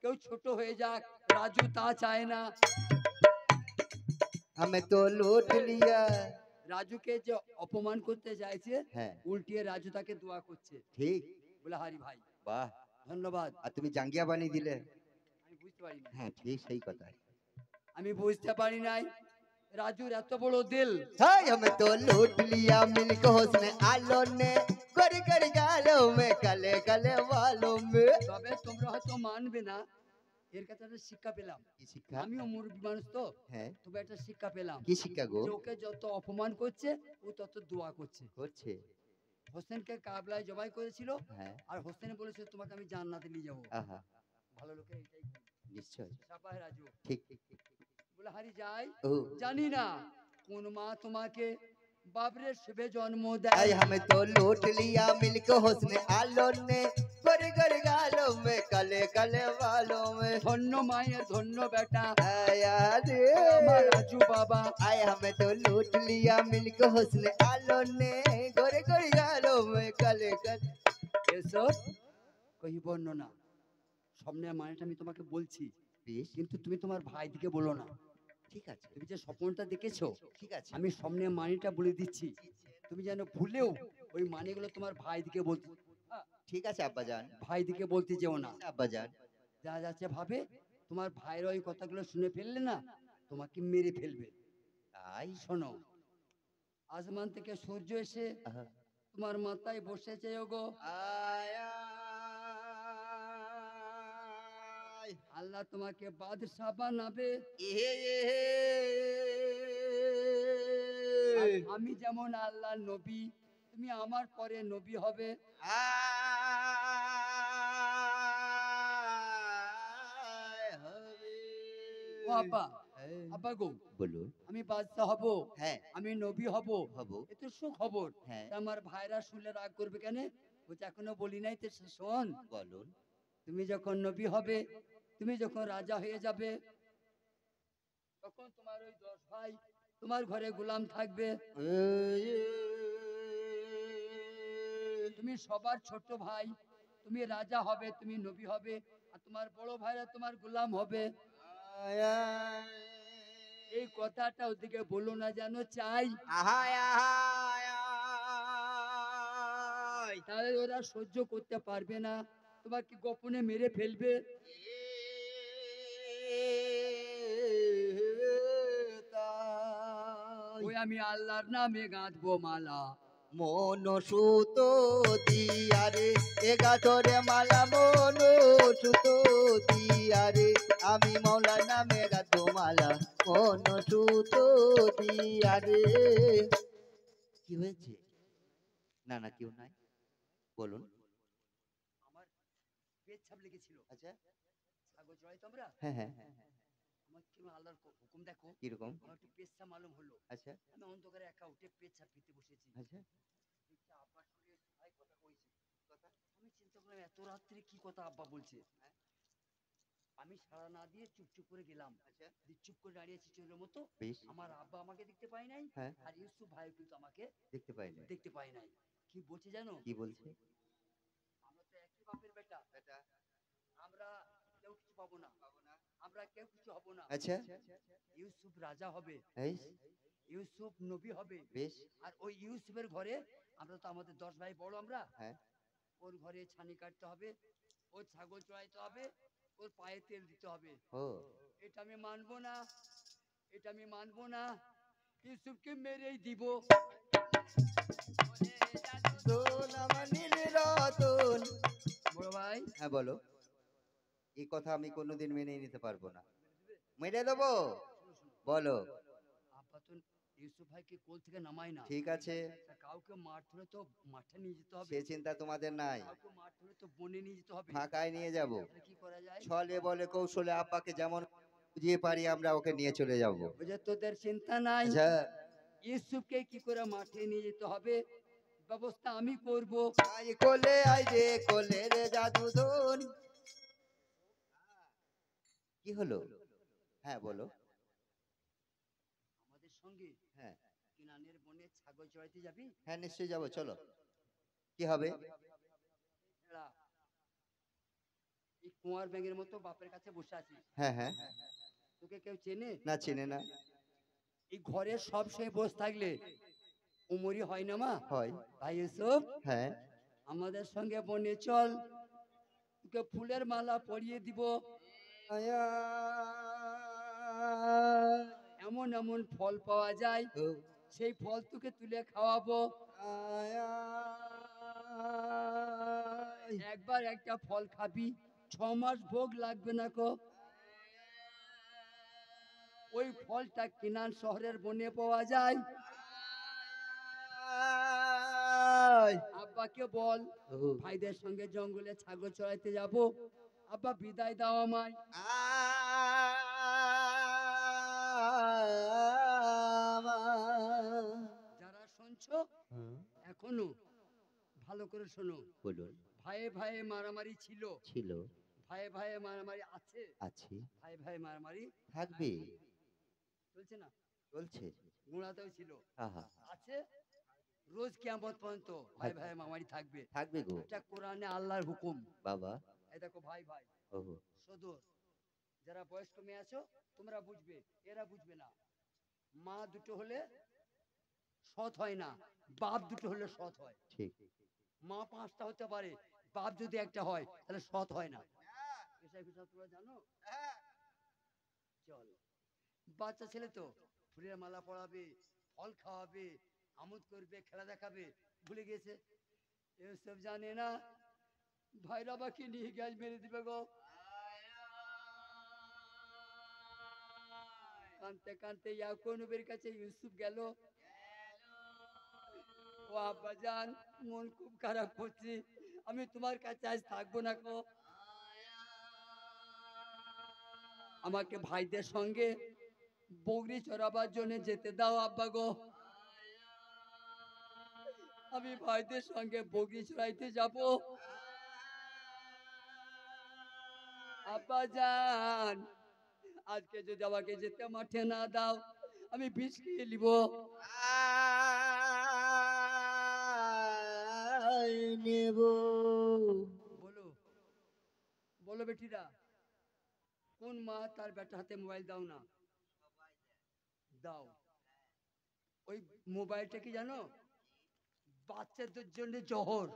কেউ ছোট হয়ে যাক, রাজু তা চায় না। हमें तो लूट लिया। রাজুকে যে অপমান করতে চাইছে, হ্যাঁ উল্টিয়ে রাজু তাকে দোয়া করছে, ঠিক বলে হারি ভাই বাহ, ধন্যবাদ। আর তুমি জাঙ্গিয়া বানিয়ে দিলে। আমি বুঝতে পারি না, হ্যাঁ ঠিক সেই কথা। আমি বুঝতে পারি নাই রাজুর এত বড় দিল। हाय हमें तो लूट लिया मिलके हुस्न आलों ने, कर कर गालों में कले कले वालों में। তবে তোমরা হয়তো মানবে না, এর কাছে একটা শিক্ষা পেলাম। কি শিক্ষা? আমিও মুরব্বী মানুষ তো, হ্যাঁ তবে একটা শিক্ষা পেলাম। কি শিক্ষা গো? যে ওকে যত অপমান করছে ও তত দোয়া করছে। করছে। হোসেনকে কাবলায় জবাই করেছিল, হ্যাঁ আর হোসেন বলেছে তোমাকে আমি জান্নাতে নিয়ে যাবো। আহা ভালো লোকের এটাই গুণ। নিশ্চয় সাপাহ রাজু ঠিক ঠিক ঠিক ঠিক। বলে হারি যাই, ও জানি না কোন মা তোমাকে বাবরে শুভে জন্ম দেয়। हाय हमें तो लूट लिया मिलके हुस्न आलों ने, कर गालों में कले कले वालों में। ধন্য মায়ের ধন্য বেটা आया रे আমার রাজু বাবা। आए हमें तो लूट लिया मिलके हुस्न आलों ने, कर गालों में कले कले। এসব কই বর্ণনা স্বপ্নের মানেটা আমি তোমাকে বলছি, বেশ কিন্তু তুমি তোমার ভাইদিকে বলো না। ঠিক আছে তুমি যে স্বপ্নটা দেখেছো, ঠিক আছে আমি স্বপ্নের মানেটা বলে দিচ্ছি, তুমি যেন ভুলেও ওই মানেগুলো তোমার ভাইদিকে বলতে, ঠিক আছে আব্বাজান, ভাইদিকে বলতে যেও না। আব্বাজান। যা যাচ্ছে ভাবে তোমার ভাইয়ের ওই কথাগুলো শুনে ফেললে না তোমাকে মেরে ফেলবে। তাই শোনো, আসমান থেকে সূর্য এসে আহা। তোমার মাথায় বসেছে ওগো। আয়া আল্লাহ তোমাকে বাদশাহ বানাবে। আর আমি যেমন আল্লাহর নবী, তুমি আমার পরে নবী হবে। ও আব্বা, আব্বা গো, বলুন। আমি বাদশাহ হব, হ্যাঁ আমি নবী হব, হব। এ তো সুখবর। হ্যাঁ তা আমার ভাইরা শুনলে রাগ করবে কেন? বলছে এখনো বলি নাই তো, শোন, বলুন। তুমি যখন নবী হবে, তুমি যখন রাজা হয়ে যাবে, তখন তোমার ওই 10 ভাই তোমার ঘরে গোলাম থাকবে। তুমি সবার ছোট ভাই, তুমি রাজা হবে, তুমি নবী হবে, আর তোমার বড় ভাইরা তোমার গোলাম হবে। এই কথাটা ওদিকে বলো না যেন, চাই। তাহলে ওরা সহ্য করতে পারবে না, তোমাকে গোপনে মেরে ফেলবে। ওই আমি আল্লাহর নামে গাঁথবো মালা, মন সুতো দিয়ারে এ গাছরে মালা মন সুতো দিয়ারে আমি মৌলার নামে গাথো মালা মন সুতো দিয়ারে। কি হয়েছে? না না কেউ নাই, বলুন। আমার পেচ্ছাপ লেগেছিল। আচ্ছা, ছাগল চড়াই তো আমরা, হ্যাঁ হ্যাঁ, আমার কি আল্লাহর হুকুম দেখো, কিরকম? আমার একটু পেচ্ছাপ মালুম হলো। আচ্ছা আমি অন্ধকারে একা উঠে পেচ্ছাপ ফিরতে বসেছি। আচ্ছা, দেখছি আব্বার সঙ্গে ভাই কথা কইছে। আমি চিন্তা করলাম এত রাত্রে কি কথা আব্বা বলছে। আমি সাড়া না দিয়ে চুপচুপ করে গেলাম। আচ্ছা, দিয়ে চুপ করে দাঁড়িয়েছি চোরের মতো। বেশ, আমার আব্বা আমাকে দেখতে পায় নাই, হ্যাঁ, আর ইউসুফ ভাই কিন্তু আমাকে দেখতে পাইলে। দেখতে পায় নাই। কি বলছে জানো? কি বলছে? আমরা তো একই বাপের বেটা, বেটা, আমরা কেউ কিছু পাবো না, আমরা কেউ কিছু হব না। আচ্ছা, ইউসুফ রাজা হবে, এই, ইউসুফ নবী হবে, বেশ, আর ওই ইউসুফের ঘরে আমরা তো আমাদের 10 ভাই বড় আমরা, হ্যাঁ, ওর ঘরে ছানি কাটতে হবে, ওর ছাগল চড়াইতে হবে, ওর পায়ে তেল দিতে হবে। ও, এটা আমি মানবো না, এটা আমি মানবো না, ইউসুফকে মেরেই দিব। দোল আমার নীল রতন। বড় ভাই, হ্যাঁ বলো। এই কথা আমি কোনোদিন মেনে নিতে পারবো না। মেরে দেবো? শোনো শোনো, বলো। আব্বা তো ইউসুফ ভাইকে কোল থেকে নামায় না। ঠিক আছে, তা কাউকে মারতে হলে তো মাঠে নিয়ে যেতে হবে, সে চিন্তা তোমাদের নাই। কাউকে মারতে হলে তো বনে নিয়ে যেতে হবে। ফাঁকায় নিয়ে যাব, তাহলে কি করা যায়? ছলে বলে কৌশলে আব্বাকে যেমন বুঝিয়ে পারি আমরা ওকে নিয়ে চলে যাব। ওই যে তোদের চিন্তা নাই, আচ্ছা, ইউসুফকে কি করে মাঠে নিয়ে যেতে হবে ব্যবস্থা আমি করব। আই কোলে আই রে কোলে রে জাদুধন। কি হলো? হ্যাঁ বলো। আমাদের সঙ্গে হ্যাঁ কিনানের বনে ছাগল চড়াইতে যাবি? হ্যাঁ নিশ্চয়ই যাবো, চলো। কি হবে? এরা এই কুয়ার ব্যাঙের মতো বাপের কাছে বসে আছি, হ্যাঁ হ্যাঁ, তোকে কেউ চেনে? না চিনে না। এই ঘরে সব সময় বসে থাকলে উমরি হয় না মা। হয়, ভাই ইউসুফ, হ্যাঁ, আমাদের সঙ্গে বনে চল, তোকে ফুলের মালা পরিয়ে দিব, আয়া, এমন এমন ফল পাওয়া যায়, ও, সেই ফল তোকে তুলে খাওয়াবো। আয়া, একবার একটা ফল খাবি, 6 মাস ভোগ লাগবে না কো। ওই ফলটা কিনান শহরের বনে পাওয়া যায়। আব্বাকে বল ও, ভাইদের সঙ্গে জঙ্গলে ছাগল চড়াইতে যাব, আব্বা বিদায় দাও আমায়। যারা শুনছো এখনো ভালো করে শোনো, বলুন। ভাইয়ে ভাইয়ে মারামারি ছিল, ছিল, ভাইয়ে ভাইয়ে মারামারি আছে, আছে, ভাই ভাই মারামারি থাকবে, চলছে না? চলছে। গোড়াতেও ছিল, আহা, আছে, রোজ কিয়ামত পর্যন্ত ভাই ভাই মারামারি থাকবে। থাকবে গো এটা কোরআনে আল্লাহর হুকুম। বাবা। এই দেখো ভাই ভাই ওহো, সদর, যারা বয়স্ক মেয়ে আছো তোমরা বুঝবে, এরা বুঝবে না। মা দুটো হলে সৎ হয় না, বাপ দুটো হলে সৎ হয়। ঠিক। মা 5টা হতে পারে, বাপ যদি একটা হয় তাহলে সৎ হয় না। এসব বিষয় তোমরা জানো? চল, বাচ্চা ছেলে তো ফুলের মালা পরাবে, ফল খাওয়াবে, আমোদ করবে, খেলা দেখাবে, ভুলে গেছে এসব জানে না। ভাইরা বাকি নিয়ে গ্যাস মেরে দিবে গো। কানতে কানতে ইয়াকুব নবীর কাছে ইউসুফ গেল। ও আব্বা জান, মন খুব খারাপ করছি, আমি তোমার কাছে আজ থাকবো না গো, আমাকে ভাইদের সঙ্গে বগরি চড়াবার জন্য যেতে দাও আব্বা গো, আমি ভাইদের সঙ্গে বগরি চড়াইতে যাব। আব্বা জান, আজকে যদি আমাকে যেতে মাঠে না দাও, আমি বিষ খেয়ে নিব। নেব। বলো বলো বেটিরা, কোন মা তার বেটার হাতে মোবাইল দাও না? দাও। ওই মোবাইলটা কি জানো, বাচ্চাদের জন্য জহর।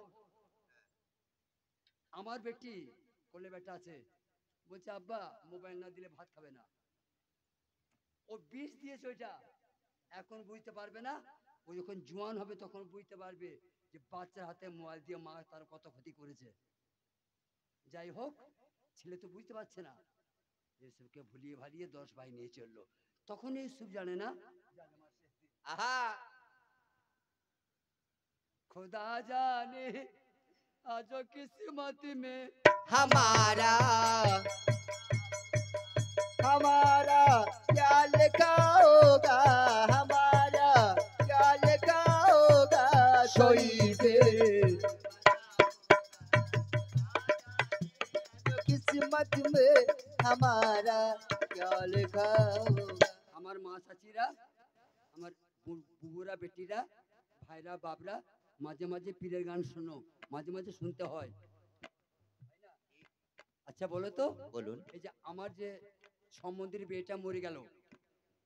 আমার বেটি কোলে বেটা আছে, বলছে আব্বা মোবাইল না দিলে ভাত খাবে না। ও বিষ দিয়েছে ওইটা, এখন বুঝতে পারবে না, ও যখন জোয়ান হবে তখন বুঝতে পারবে যে বাচ্চার হাতে মোবাইল দিয়ে মা তার কত ক্ষতি করেছে। যাই হোক, ছেলে তো বুঝতে পারছে না, ইউসুফকে ভুলিয়ে ভালিয়ে 10 ভাই নিয়ে চললো। তখন ইউসুফ জানে না, আহা खुदा जाने आज किस्मत में हमारा हमारा क्या लिखा होगा, हमारा क्या लिखा होगा सोई पे किस्मत में हमारा क्या लिखा होगा। আমার মা চাচিরা, আমার বুবুরা, বেটিরা, ভাইরা, বাবরা, মাঝে মাঝে পীরের গান শোনো, মাঝে মাঝে শুনতে হয়। আচ্ছা বলো তো, বলুন। এই যে আমার যে সম্বন্ধীর বিয়েটা মরে গেল,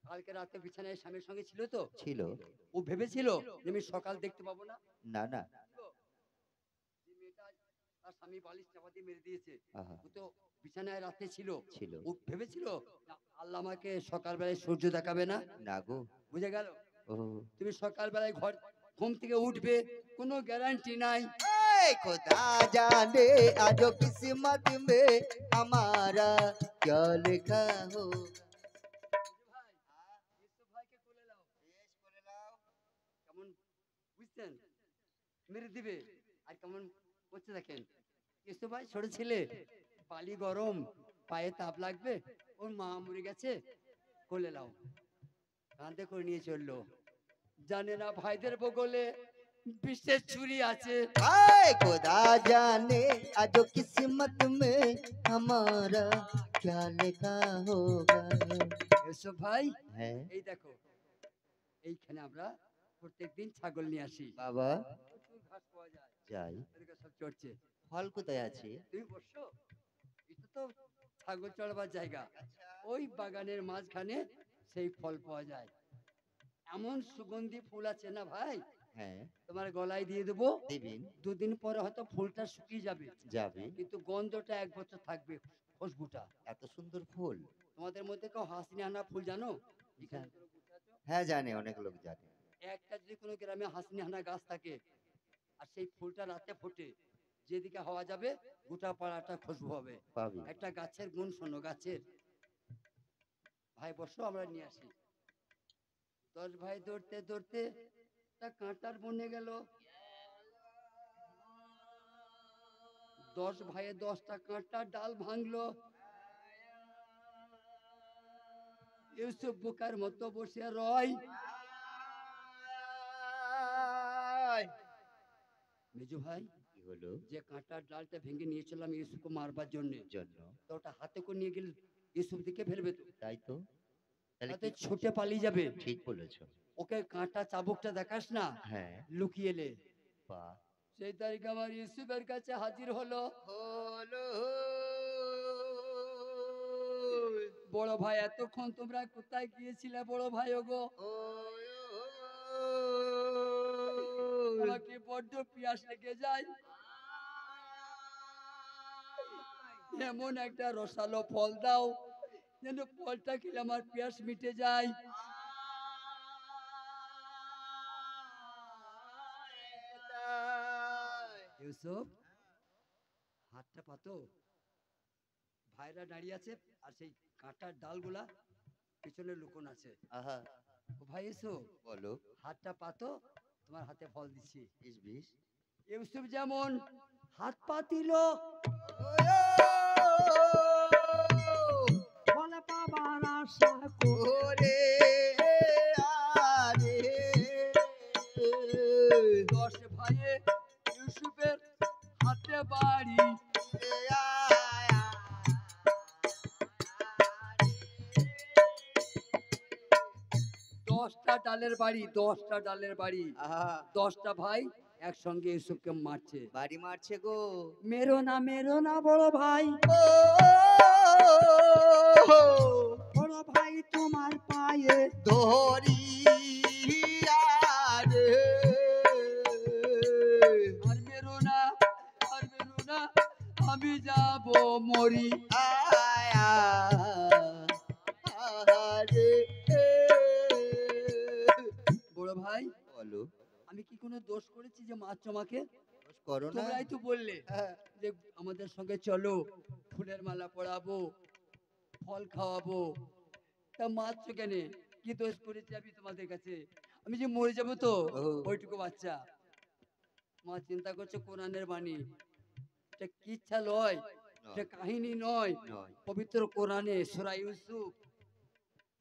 কালকে রাতে বিছানায় স্বামীর সঙ্গে ছিল তো? ছিল। ও ভেবেছিল যে আমি সকাল দেখতে পাবো না। না না। যে মেয়েটা তার স্বামী বালিশ চাপা দিয়ে মেরে দিয়েছে, আহা ও তো বিছানায় রাতে ছিল। ছিল। ও ভেবেছিল না, আল্লাহ আমাকে সকালবেলায় সূর্য দেখাবে না। না গো। বুঝে গেল? ও তুমি সকালবেলায় ঘুম থেকে উঠবে, কোনো গ্যারান্টি নাই। ऐ खुदा जाने आज किस्मत में हमारा क्या लिखा हो। কেমন বুঝছেন? মেরে দিবে। আর কেমন করছে দেখেন, ইউসুফ ভাই ছোট ছেলে, বালি গরম, পায়ে তাপ লাগবে, ওর মা মরে গেছে, কোলে লাও, কাঁধে করে নিয়ে চললো। জানে না ভাইদের বগলে বিশেষ ছুরি আছে। ऐ खुदा जाने आज किस्मत में हमारा क्या लिखा होगा। ইউসুফ ভাই, হ্যাঁ এই দেখো, এইখানে আমরা প্রত্যেকদিন ছাগল নিয়ে আসি। বাবা প্রচুর ঘাস পাওয়া যায়, যাই। এদিকে সব চড়ছে। ফল কোথায় আছে? তুমি বসছো, এটা তো ছাগল চড়বার জায়গা। ওই বাগানের মাঝখানে সেই ফল পাওয়া যায়। এমন সুগন্ধি ফুল আছে না ভাই, হ্যাঁ তোমার গলায় দিয়ে দেবো, দিবেন। দুদিন পরে হয়তো ফুলটা শুকিয়ে যাবে, যাবে। কিন্তু গন্ধটা 1 বছর থাকবে, খুশবুটা। এত সুন্দর ফুল। তোমাদের মধ্যে কেউ হাসিনি আনা ফুল জানো? এখানে জানি। হ্যাঁ জানে, অনেক লোক জানে। একটা যদি কোনো গ্রামে হাসিনি হানা গাছ থাকে আর সেই ফুলটা রাতে ফোটে, যেদিকে হাওয়া যাবে গোটা পাড়াটা খুশবু হবে। পাবি। একটা গাছের গুণ শোনো, গাছের। ভাই বসো, আমরা নিয়ে আসি। 10 ভাই দৌড়তে দৌড়তে একটা কাঁটার বনে গেল। 10 ভাইয়ে 10টা কাঁটার ডাল ভাঙলো। ইউসুফ বোকার মতো বসে রয়। মেজু ভাই, কি হলো? যে কাঁটার ডালটা ভেঙে নিয়ে চললাম ইউসুফকে মারবার জন্য, জন্য তো ওটা হাতে করে নিয়ে গেলে ইউসুফ দিকে ফেলবে তো, তাই তো। তাহলে তাতে কি? ছুটে পালিয়ে যাবে। ঠিক বলেছো। ওকে কাঁটা চাবুকটা দেখাস না, হ্যাঁ লুকিয়ে এলে। বাহ। সেই তারিখে আমার ইউসুফের কাছে হাজির হলো। হলো বড় ভাই, এতক্ষণ তোমরা কোথায় গিয়েছিলে বড় ভাই? ওগো, আমাকে বড্ড পিয়াস লেগে যায়, এমন একটা রসালো ফল দাও যেন ফলটা খেলে আমার পিয়াস মিটে যায়। ইউসুফ, হাতটা পাতো, ভাইরা দাঁড়িয়ে আছে আর সেই কাঁটার ডালগুলা পিছনে লুকোন আছে। আহা ও ভাই ইউসুফ, বলো। হাতটা পাতো, তোমার হাতে ফল দিচ্ছি। বিশ বিশ। ইউসুফ যেমন হাত পাতিল, ফল পাবার আশা করে ওরে আরে 10 ভাইয়ে ইউসুফের হাতে বাড়ি। আয়া 10টা ডালের বাড়ি, 10টা ডালের বাড়ি। আহা 10টা ভাই একসঙ্গে ইউসুফকে মারছে। বাড়ি মারছে গো। মেরো না বড় ভাই, ও বড় ভাই তোমার পায়ে ধরি আরে আর মেরো না, আমি যাব মরি। আয়া আরে বড় ভাই, বলো। কোনো দোষ করেছি যে মারছো আমাকে? দোষ করো না। তোমরাই তো বললে হ্যাঁ, যে আমাদের সঙ্গে চলো, ফুলের মালা পরাবো, ফল খাওয়াবো, তা মারছো কেন? কি দোষ করেছি আমি তোমাদের কাছে? আমি যে মরে যাবো তো, ও। ওইটুকু বাচ্চা। মা চিন্তা করছে কোরআনের বাণী, এটা কিচ্ছা নয়, এটা নয়, কাহিনী নয়, নয়। পবিত্র কোরআনে সূরা ইউসুফ।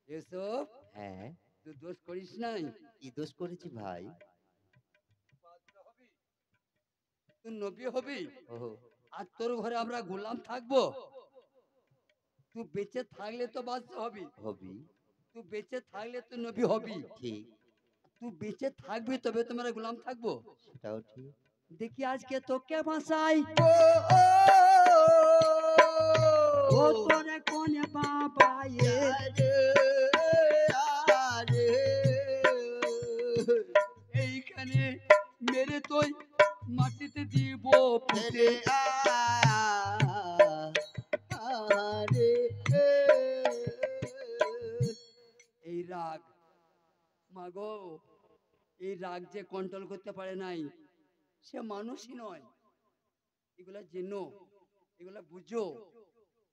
ইউসুফ, হ্যাঁ, তুই দোষ করিস নাই, কি দোষ করেছি ভাই? তুই নবী হবি, ও, আর তোর ঘরে আমরা গোলাম থাকবো? তুই বেঁচে থাকলে তো বাদশা হবি, হবি, তুই বেঁচে থাকলে তো নবী হবি, ঠিক, তুই বেঁচে থাকবি তবে তোমরা গোলাম থাকবো। সেটাও ঠিক। দেখি আজকে তোকে বাসাই, ও, ও, ও তোরে কোনে বাবা এ, আরে, আরে, এইখানে মেরে তুই মাটিতে দিব পুঁতে। আরে, আরে, এই রাগ, মাগো, এই রাগ যে কন্ট্রোল করতে পারে নাই, সে মানুষই নয়। এগুলা জেনো, এগুলা বুঝো,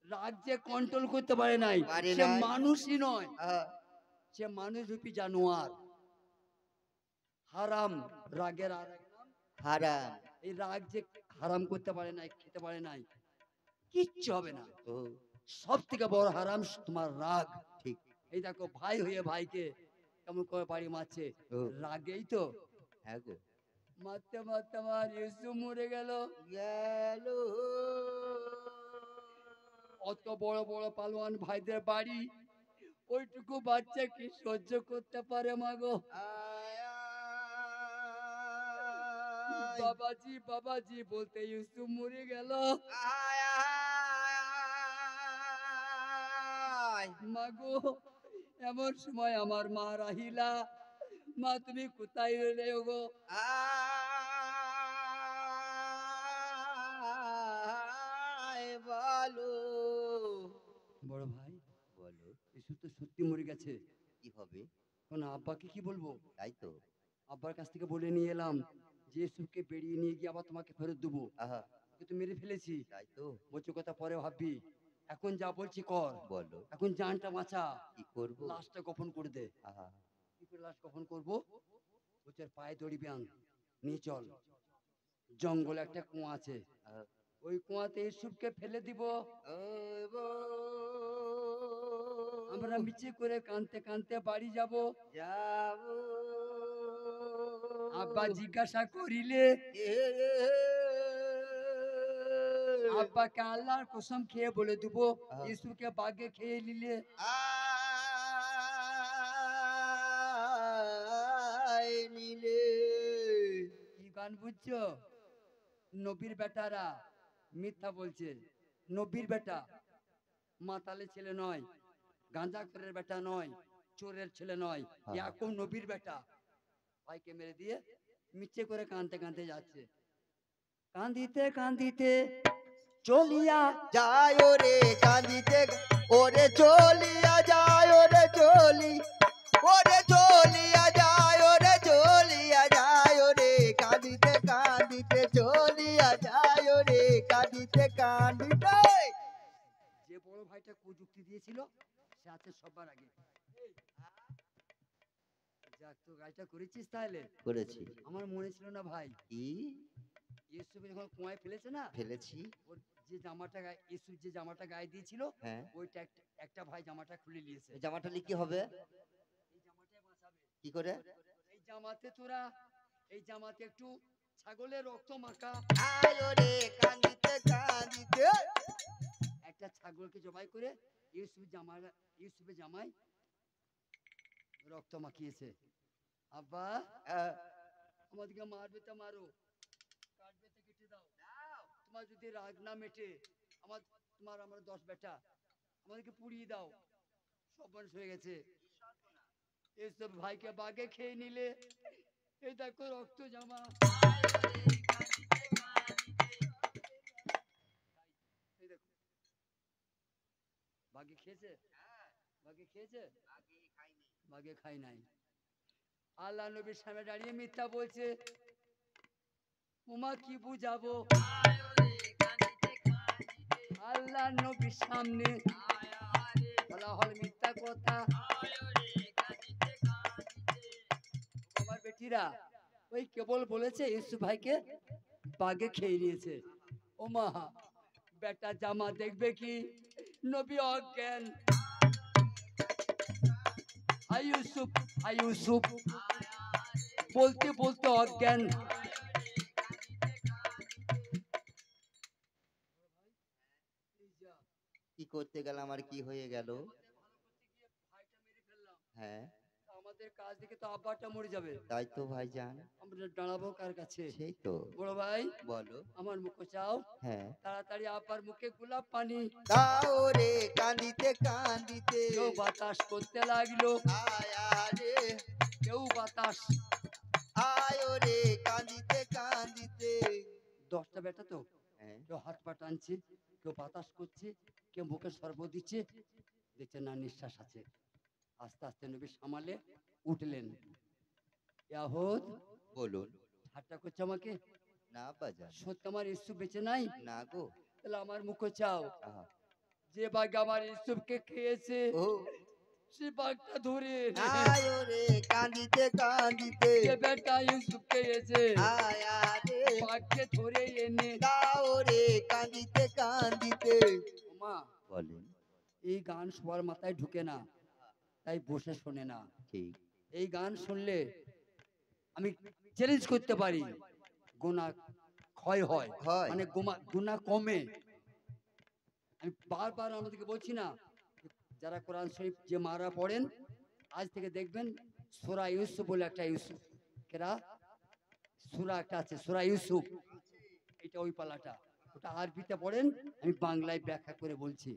রাগ যে কন্ট্রোল করতে পারে নাই, পারে সে নাই। মানুষই নয়, আহ, সে মানুষ রূপী জানোয়ার। হারাম, রাগের আর এক নাম হারাম। এই রাগ যে হারাম করতে পারে নাই, খেতে পারে নাই, কিচ্ছু হবে না। ও, সব থেকে বড় হারাম তোমার রাগ। ঠিক। এই দেখো ভাই হয়ে ভাইকে কেমন করে বাড়ি মারছে, ও, রাগেই তো। হ্যাঁ গো। মারতে মারতে আমার ইউসুফ মরে গেল। গেল। অত বড় বড় পালোয়ান ভাইদের বাড়ি, ওইটুকু বাচ্চা কি সহ্য করতে পারে মাগো? আয়, আয়, বাবাজি বাবাজি বলতে ইউসুফ মরে গেল। আয়, আয়। মাগো, এমন সময় আমার মা রাহিলা, মা তুমি কোথায় রইলে গো? আয় বলো। বড় ভাই, বলো, ইউসুফ তো সত্যি মরে গেছে, কি হবে? এখন আব্বাকে কি বলবো? তাই তো। আব্বার কাছ থেকে বলে নিয়ে এলাম যে ইউসুফকে বেরিয়ে নিয়ে গিয়ে আবার তোমাকে ফেরত দেবো, আহা, ওকে তো মেরে ফেলেছি। তাই তো। বলছে কথা পরে ভাববি, এখন যা বলছি কর, বলো, এখন জানটা বাঁচা, কি করব? লাশটা গোপন করে দে। আহা, কি করে লাশ গোপন করবো? বলছে পায়ে দড়ি বাঁধ, নিয়ে চল, জঙ্গলে একটা কুয়া আছে, আহা। ওই কুয়াতে ইউসুফকে ফেলে দিব। ওই বো, আমরা মিছে করে কানতে কানতে বাড়ি যাব। যাব। আব্বা জিজ্ঞাসা করিলে এ, আব্বাকে আল্লাহর কসম খেয়ে বলে দেবো আহা। ইউসুফকে বাগে খেয়ে নিলে। আয় নিলে। কি গান বুঝছো? নবীর বেটারা মিথ্যা বলছে। নবীর বেটা মাতালের ছেলে নয়, গাঁজাখোরের বেটা নয়, চোরের ছেলে নয়, আহা। এখন নবীর বেটা। ভাইকে মেরে দিয়ে মিথ্যে করে কাঁদতে কাঁদতে যাচ্ছে। কান্দিতে কান্দিতে চলিয়া যায় ওরে কান্দিতে, ওরে চলিয়া যায়, ওরে চলি, ওরে চলিয়া যায়, ওরে চলিয়া যায়, ওরে কান্দিতে কান্দিতে চলিয়া যায়, ওরে কান্দিতে কান্দিতে। যে বড় ভাইটা কুযুক্তি দিয়েছিল সে আছে সবার আগে। যাক, তো গাড়িটা করেছিস তাহলে? করেছি। আমার মনে ছিল না ভাই, কি ইউসুফ যখন কুয়ায় ফেলেছে না, ফেলেছি? ওর যে জামাটা গায়ে ইউসুফ যে জামাটা গায়ে দিয়েছিল, হ্যাঁ। ওইটা একটা ভাই জামাটা খুলে নিয়েছে। এই জামাটা নিয়ে কি হবে? এই জামাটাই বাঁচাবে। কি করে? এই জামাতে তোরা, এই জামাতে একটু ছাগলের রক্ত মাখা, আয় ওরে কান্দিতে কান্দিতে। একটা ছাগলকে জবাই করে ইউসুফের জামাই রক্ত মাখিয়েছে। আব্বা, আহ, আমাদেরকে মারবে তো মারো, কাটবে তো কেটে দাও, তোমার যদি রাগ না মেটে, তোমার আমরা 10 বেটা, আমাদেরকে পুড়িয়ে দাও। সব মানুষ হয়ে গেছে, এইসব ভাইকে বাগে খেয়ে নিলে। এই দেখো রক্ত জামা, এই দেখো বাগে খেয়েছে, বাগে খেয়েছে, বাগে খাই নাই। আল্লাহ নবীর সামনে দাঁড়িয়ে মিথ্যা বলছে। উমা কি বুঝাবো আয় রে কাঁদিতে কাঁদিতে আল্লাহ নবীর সামনে আয় বলা হল মিথ্যা কথা। রে কাঁদিতে কাঁদিতে আমার বেটিরা ওই কেবল বলেছে ইউসুফ ভাইকে বাগে খেয়ে নিয়েছে। ও মা, বেটা জামা দেখবে কি নবী অজ্ঞান। হাই ইউসুফ, হাই ইউসুফ বলতে বলতে অজ্ঞান। কি করতে গেলাম আর কি হয়ে গেল? হ্যাঁ আমাদের কাজ দেখে তো আব্বাটা মরে যাবে, তাই তো ভাইজান, আমরা দাঁড়াবো কার কাছে? সেই তো। বড় ভাই বলো। আমার মুখ চাও, হ্যাঁ তাড়াতাড়ি আব্বার মুখে গোলাপ পানি। দাও রে কাঁদিতে কাঁদিতে, কেউ বাতাস করতে লাগলো, আয়া রে কেউ বাতাস। আয় রে কাঁদিতে কাঁদিতে। 10টা বেটা তো, হ্যাঁ কেউ হাত পা টানছে, কেউ বাতাস করছে, কেউ মুখে শরবত দিচ্ছে, দেখছে না নিঃশ্বাস আছে। আস্তে আস্তে নবী সামালে উঠলেন। ইয়াহুদ বলুন। ঠাট্টা করছে আমাকে? না বাজান, সত্যি আমার ইউসুফ বেঁচে নাই? না গো। তাহলে আমার মুখে চাও, আহা, যে বাঘ আমার ইউসুফকে খেয়েছে ও সে বাঘটা ধরে আয় রে কাঁদিতে কাঁদিতে, যে বেটা ইউসুফ খেয়েছে আয়া রে বাঘকে ধরে এনে। দাও রে কাঁদিতে কাঁদিতে। ওমা, বলেন। এই গান সবার মাথায় ঢুকে না, তাই বসে শোনে না। ঠিক। এই গান শুনলে আমি চ্যালেঞ্জ করতে পারি, গুনাহ ক্ষয় হয়, হয়। মানে গুনাহ কমে। আমি বারবার আমাদেরকে বলছি না, যারা কোরআন শরীফ যে মারা পড়েন, আজ থেকে দেখবেন সূরা ইউসুফ বলে একটা ইউসুফ, কেরা সূরা একটা আছে সূরা ইউসুফ, এটা ওই পালাটা, ওটা আরবিতে পড়েন, আমি বাংলায় ব্যাখ্যা করে বলছি।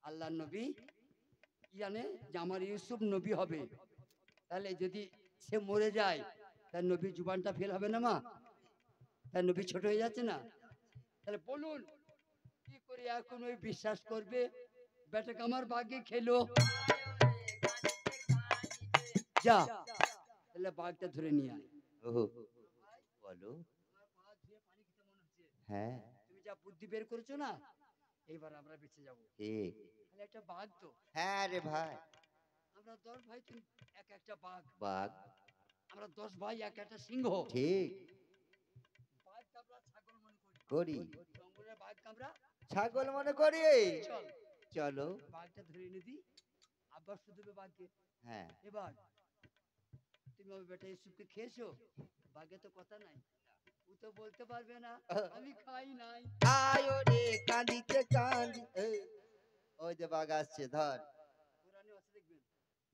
আল্লাহ নবী কি জানে যে আমার ইউসুফ নবী হবে, তাহলে যদি সে মরে যায় তার নবী জুবানটা ফেল হবে না মা? তার নবী ছোট হয়ে যাচ্ছে না? তাহলে বলুন কি করে এখন ওই বিশ্বাস করবে বেটাকে আমার বাঘে খেলো? যা, তাহলে বাঘটা ধরে নিয়ে আয়। ও বলো। হ্যাঁ তুমি যা বুদ্ধি বের করেছো না, এবার আমরা বেঁচে যাবো। ঠিক। তাহলে একটা বাঘ তো, হ্যাঁ রে ভাই। আমরা 10 ভাই, তুমি এক একটা বাঘ, বাঘ। আমরা 10 ভাই এক একটা সিংহ। ঠিক। বাঘ কামড়া ছাগল মনে করি, করি। জঙ্গলের বাঘ কামড়া ছাগল মনে করি। চল, চলো। বাঘটা ধরে এনে দিই, আব্বা শুধু বাঘকে। হ্যাঁ এবার তুমি আমার বেটা ইউসুফকে খেয়েছো? বাঘে তো কথা নাই, ও তো বলতে পারবে না আমি খাই নাই। আয় রে কাঁদিতে কাঁদিতে। ওই যে বাঘ আসছে, ধর। কোরআনে আছে দেখবেন,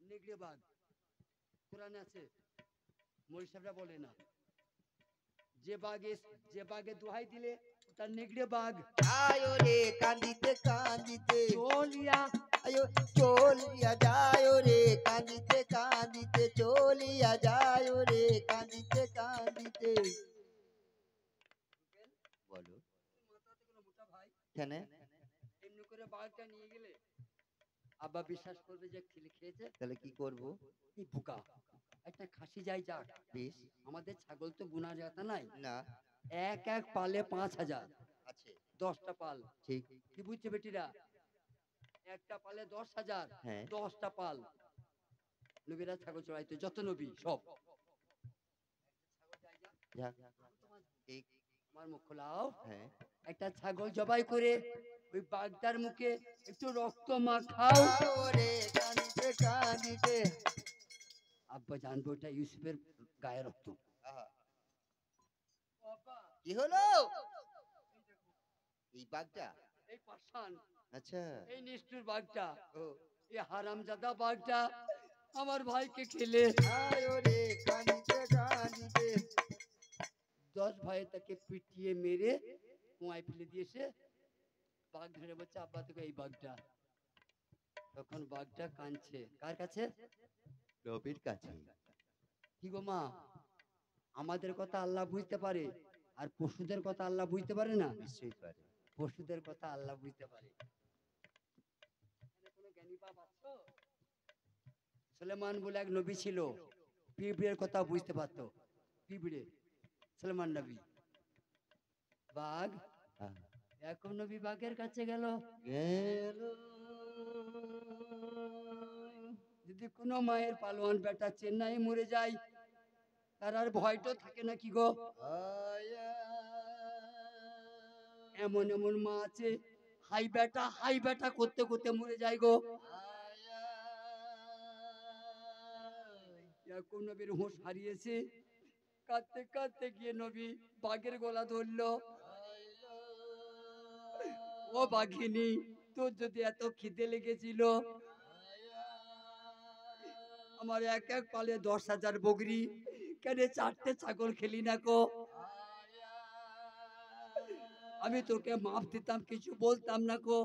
নেগড়ে বাঘ কোরআনে আছে, মৌলভী সাহেবরা বলে না। যে বাঘে দোহাই দিলে তার নেগড়ে বাঘ। আয় রে কাঁদিতে কাঁদিতে, চলিয়া আয়ো চলিয়া যায় রে কাঁদিতে কাঁদিতে, চলিয়া যায় রে কাঁদিতে কাঁদিতে। বলো। মাথাতে কোনো মোটা ভাই কেন? এমনি করে বাঘটা নিয়ে গেলে আব্বা বিশ্বাস করবে যে খেয়েছে। তাহলে কি করব? এই বোকা, একটা খাসি যাই যাক, বেশ। আমাদের ছাগল তো গুনা জাতা নাই, না এক এক পালে 5000 আছে। 10টা পাল। ঠিক। কি বুঝছে বেটিরা? একটা পালে 10,000, হ্যাঁ 10টা পাল। নবীরা ছাগল চড়াইতো, যত নবী সব। যাক। ঠিক। আমার মুখ খোলাও। হ্যাঁ একটা ছাগল জবাই করে ওই বাগদার মুখে একটু রক্ত মাখাও। আও রে কাঁদিতে কাঁদিতে। আব্বা জানবো ওটা ইউসুফের গায়ে রক্ত। আহা, কি হলো? এই বাঘটা? এই পাষাণ, আচ্ছা। এই নিষ্ঠুর বাঘটা, ও এই হারামজাদা বাঘটা আমার ভাইকে খেলে। আয় রে কাঁদিতে কাঁদিতে। 10 ভাই তাকে পিটিয়ে মেরে কুয়ায় ফেলে দিয়েছে। বাঘ ধরে বলছে আব্বা তোকে এই বাঘটা। তখন বাঘটা কাঁদছে কার কাছে? নবীর কাছে। কি গো মা, আমাদের কথা আল্লাহ বুঝতে পারে, আর পশুদের কথা আল্লাহ বুঝতে পারে না? নিশ্চয়ই পারে। পশুদের কথা আল্লাহ বুঝতে পারে। এখানে কোনো জ্ঞানী বাপ আছো? সুলেমান বলে এক নবী ছিল, পিঁপড়ের কথা বুঝতে পারতো। পিঁপড়ে সালমান নবী। বাঘ হ্যাঁ। এখন নবী বাঘের কাছে গেল। গেল। যদি কোনো মায়ের পালোয়ান বেটা চেন্নাই মরে যায়, তার আর ভয়টা থাকে না কি গো? এমন এমন মা আছে, হাই বেটা করতে করতে মরে যায় গো। এখন নবীর হুঁশ হারিয়েছে, কাঁদতে কাঁদতে গিয়ে নবী বাঘের গলা ধরলো। ও বাঘিনী, তোর যদি এত খিদে লেগেছিল, আমার এক এক পালে 10,000 বগরি, কেন 4টে ছাগল খেলি না গো? আমি তোকে মাফ দিতাম, কিছু বলতাম না গো।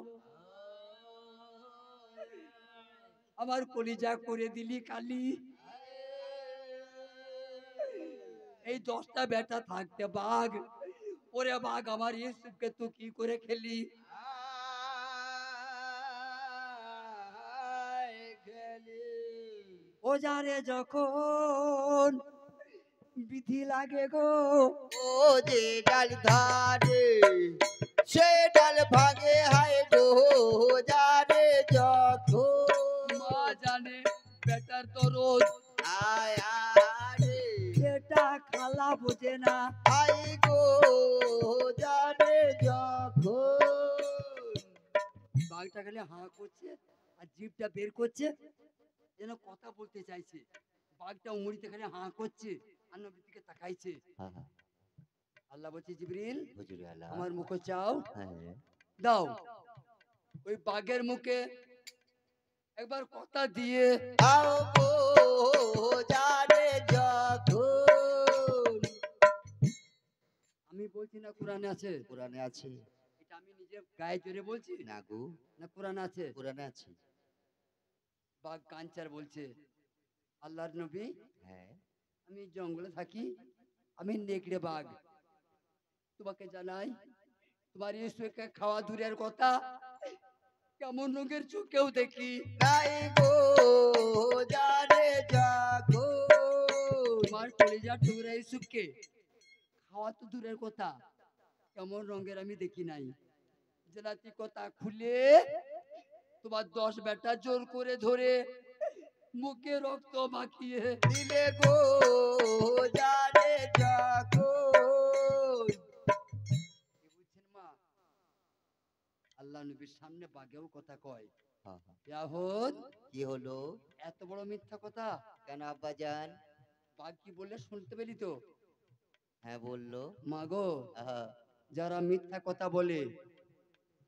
আমার কলিজা করে দিলি কালি। এই 10টা বেটা থাকতে বাঘ, ওরে বাঘ আমার ইউসুফকে তুই কি করে খেলি? ও যারে যখন বিধি লাগে গো, ও যে ডাল ধারে সে ডাল ভাঙে হায় গো যারে যখন মা জানে বেটার দরদ, আয় আরে বেটা খালা বোঝে না। হায় গো যারে যখন বাঘটা খালি হাঁ করছে আর জিভটা বের করছে, যেন কথা বলতে চাইছে। বাঘটা উমরিতে খালি হাঁ করছে আর নবীর দিকে তাকাইছে। হ্যাঁ, হ্যাঁ। আল্লাহ বলছে, জিবরিল হুজুর আল্লাহ। আমার মুখে চাও, হ্যাঁ। দাও। ওই বাঘের মুখে একবার কথা দিয়ে আও গো যারে যখন আমি বলছি না কোরআনে আছে, কোরআনে আছে এটা আমি নিজে গায়ে জোরে বলছি না গো? না কোরআনে আছে? কোরআনে আছে। বাঘ কাঞ্চার বলছে, আল্লাহর নবী হ্যাঁ। আমি জঙ্গলে থাকি, আমি নেকড়ে বাঘ। তোমাকে জানাই, তোমার ইউসুফকে খাওয়া দূরের কথা, কেমন রঙের চোখেও দেখি। নাই গো যারে যখন তোমার কলিজা টুকরা ইউসুফকে খাওয়া তো দূরের কথা, কেমন রঙের আমি দেখি নাই। জেলাতি কথা খুলে তোমার 10 বেটা জোর করে ধরে মুখে রক্ত মাখিয়ে দিলে গো যারে যখন কি বুঝছেন মা? আল্লাহ নবীর সামনে বাঘেও কথা কয়। হ্যাঁ, হ্যাঁ। ইয়াহুদ, কি হলো? এত বড় মিথ্যা কথা কেন আব্বাজান? বাঘ কি বললে শুনতে পেলি তো? হ্যাঁ বললো। মাগো, আহা, যারা মিথ্যা কথা বলে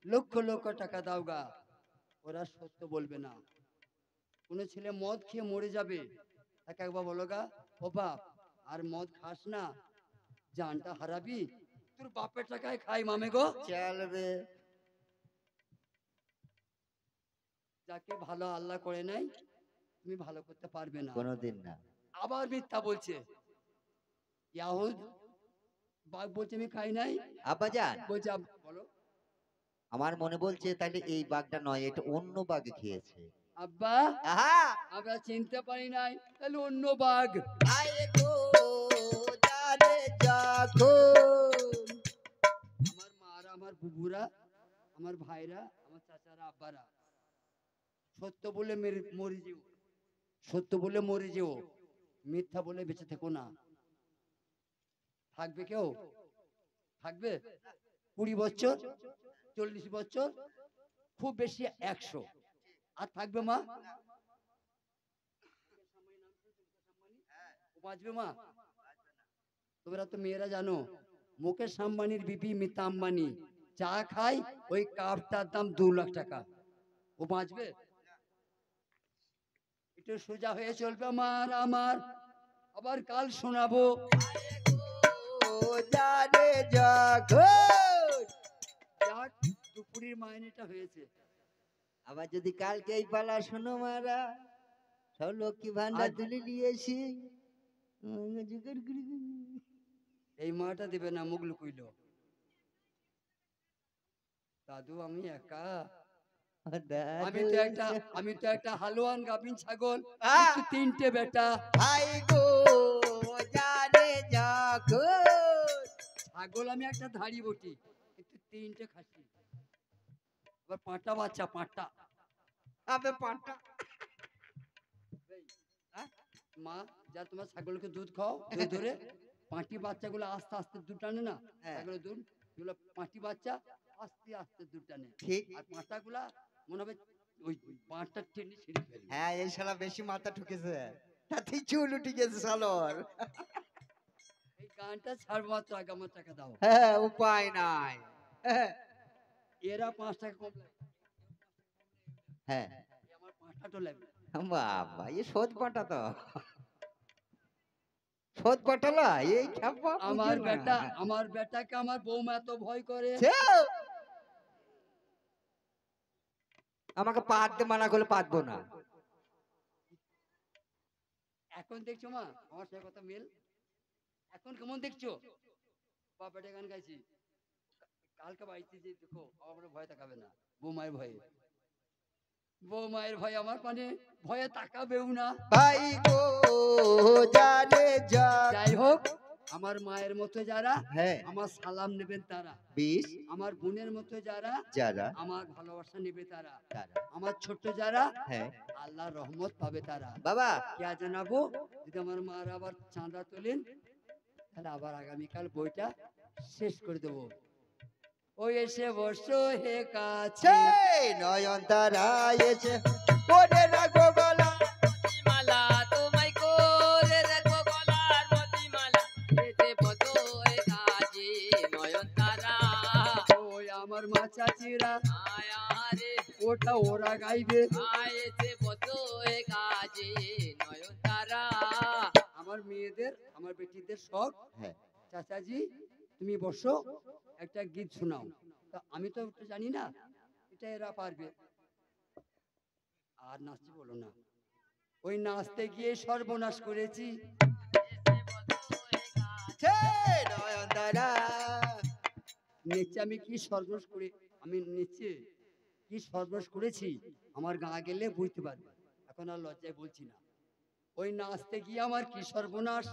লক্ষ লক্ষ টাকা দাওগা, ওরা সত্য বলবে না। কোনো ছেলে মদ খেয়ে মরে যাবে, তাকে একবার বলো গা, ও বাপ আর মদ খাস না, জানটা হারাবি, তোর বাপের টাকায় খাই মামে গো। চলবে। যাকে ভালো আল্লাহ করে নাই, তুমি ভালো করতে পারবে না। কোনোদিন না। আবার মিথ্যা বলছে। ইয়াহুদ, বাঘ বলছে আমি খাই নাই, আব্বাজান বলছে বলো আমার মনে বলছে তাহলে এই বাঘটা নয়, এটা অন্য বাঘ খেয়েছে। আব্বা, আহা, আমরা চিনতে পারি নাই, তাহলে অন্য বাঘ। আয় গো যারে যখন আমার মারা, আমার বুবুরা, আমার ভাইরা, আমার চাচারা, আব্বারা, সত্য বলে মরে যেও, সত্য বলে মরে যেও, মিথ্যা বলে বেঁচে থেকো না। থাকবে কেউ? থাকবে 20 বছর, 40 বছর, খুব বেশি 100, আর থাকবে মা? ও বাঁচবে মা? তোমরা তো মেয়েরা জানো, মুকেশ আম্বানির বিবি মিতা আম্বানি চা খায়, ওই কাপটার দাম 2 লাখ টাকা। ও বাঁচবে? একটু সোজা হয়ে চলবে আমার। আবার কাল শোনাবো। ও যারে যখন যাক, দুপুরের মাইনেটা হয়েছে। আবার যদি কালকে এই পালা শোনো মারা, সব লক্ষ্মী ভান্ডার আজ- তুলে নিয়েছি। এই মাটা দেবে না, মুখ লুকুইল। দাদু আমি একা, আমি তো একটা হালুয়ান গাভিন ছাগল, কিন্তু 3টে বেটা। হাই গো যারে যখন ছাগল আমি একটা ধাড়ি বটি, একটু 3টে খাসি, আবার 5টা বাচ্চা, 5টা। আবে পাঁঠা। হ্যাঁ? মা যা তোমার ছাগলকে দুধ খাও, দুধ ধরে পাঁটি বাচ্চাগুলো আস্তে আস্তে দুধ টানে না, হ্যাঁ। ছাগলের দুধ, এগুলো পাঁটি বাচ্চা আস্তে আস্তে দুধ টানে, ঠিক। আর পাঁটাগুলা মনে হবে ওই পাঁচটা টেনে ছিঁড়ে ফেলবে। হ্যাঁ, এই শালা বেশি মাথা ঠুকেছে, তাতেই চুল উঠে গেছে শালোর। এই গানটা ছাড়বো মাত্র, আগে আমার টাকা দাও। হ্যাঁ, উপায় নাই। হ্যাঁ, এরা 5 টাকা কম লাগে, হ্যাঁ, এ আমার 5টা লাগবে। বাবা এ সোদ পাটা তো, সোদ পাটালা এই খ্যাপা আমার বেটাকে আমার বৌমা এত ভয় করে। আমাকে পাততে মানা করলে পাতবো না। এখন দেখছো মা আমার সাথে কথা মিল, এখন কেমন দেখছো? বাবাটা গান গাইছি, কালকে বাড়িতে যে দেখো আমার ভয় তাকাবে না, বৌমায়ের ভয়ে, বৌমায়ের ভয় আমার মানে ভয়ে তাকাবেও না। ভাই গো জানে যা। যাই হোক, আমার মায়ের মতো যারা হ্যাঁ, আমার সালাম নেবেন তারা, 20 আমার বোনের মতো যারা যারা, আমার ভালোবাসা নেবে তারা, তারা, আমার ছোট্ট যারা হ্যাঁ আল্লাহর রহমত পাবে তারা। বাবা। क्या জানাবো, যদি আমার মার আবার চাঁদা তোলেন তাহলে আবার আগামীকাল বইটা শেষ করে দেবো। ওই এসে বসো হে কাছে, নয়ন তারা এসে ওরে রাখো গলা। মতিমালা তোমায় করে রাখবো গলার মতিমালা, এসে বসো এ কাজে নয়নতারা। ওই আমার মা চাচিরা আয় আরে ওটা ওরা গাইবে, আয় এসে বসো এ কাজে নয়নতারা। আমার মেয়েদের আমার বেটিদের শখ, হ্যাঁ, চাচাজি তুমি বসো একটা গীত শোনাও। তা আমি তো ওটা জানি না, এটা এরা পারবে। আর নাচতে বলো না, ওই নাচতে গিয়ে সর্বনাশ করেছি। নয়ন তারা। নেচে আমি কি সর্বনাশ করে, আমি নেচে কি সর্বনাশ করেছি আমার গা গেলে বুঝতে পারবে, এখন আর লজ্জায় বলছি না। ওই নাচতে গিয়ে আমার কি সর্বনাশ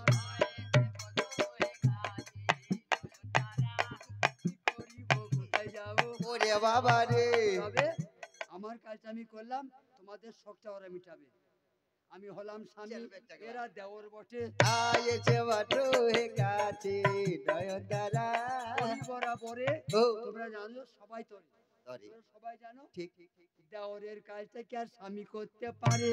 করিব, কোথায় যাবো। ওরে বাবা রে। তবে আমার কাজটা আমি করলাম, তোমাদের শখটা ওরা মিটাবে। আমি হলাম স্বামী, এরা দেওর বটে। আয়েছে বাটো হে কাছে নয়ন তারা। ওই বরাবরে ও তোমরা জানো সবাই তরি, সরি, তোমরা সবাই জানো ঠিক ঠিক ঠিক। দেওরের কাজটা কি আর স্বামী করতে পারে?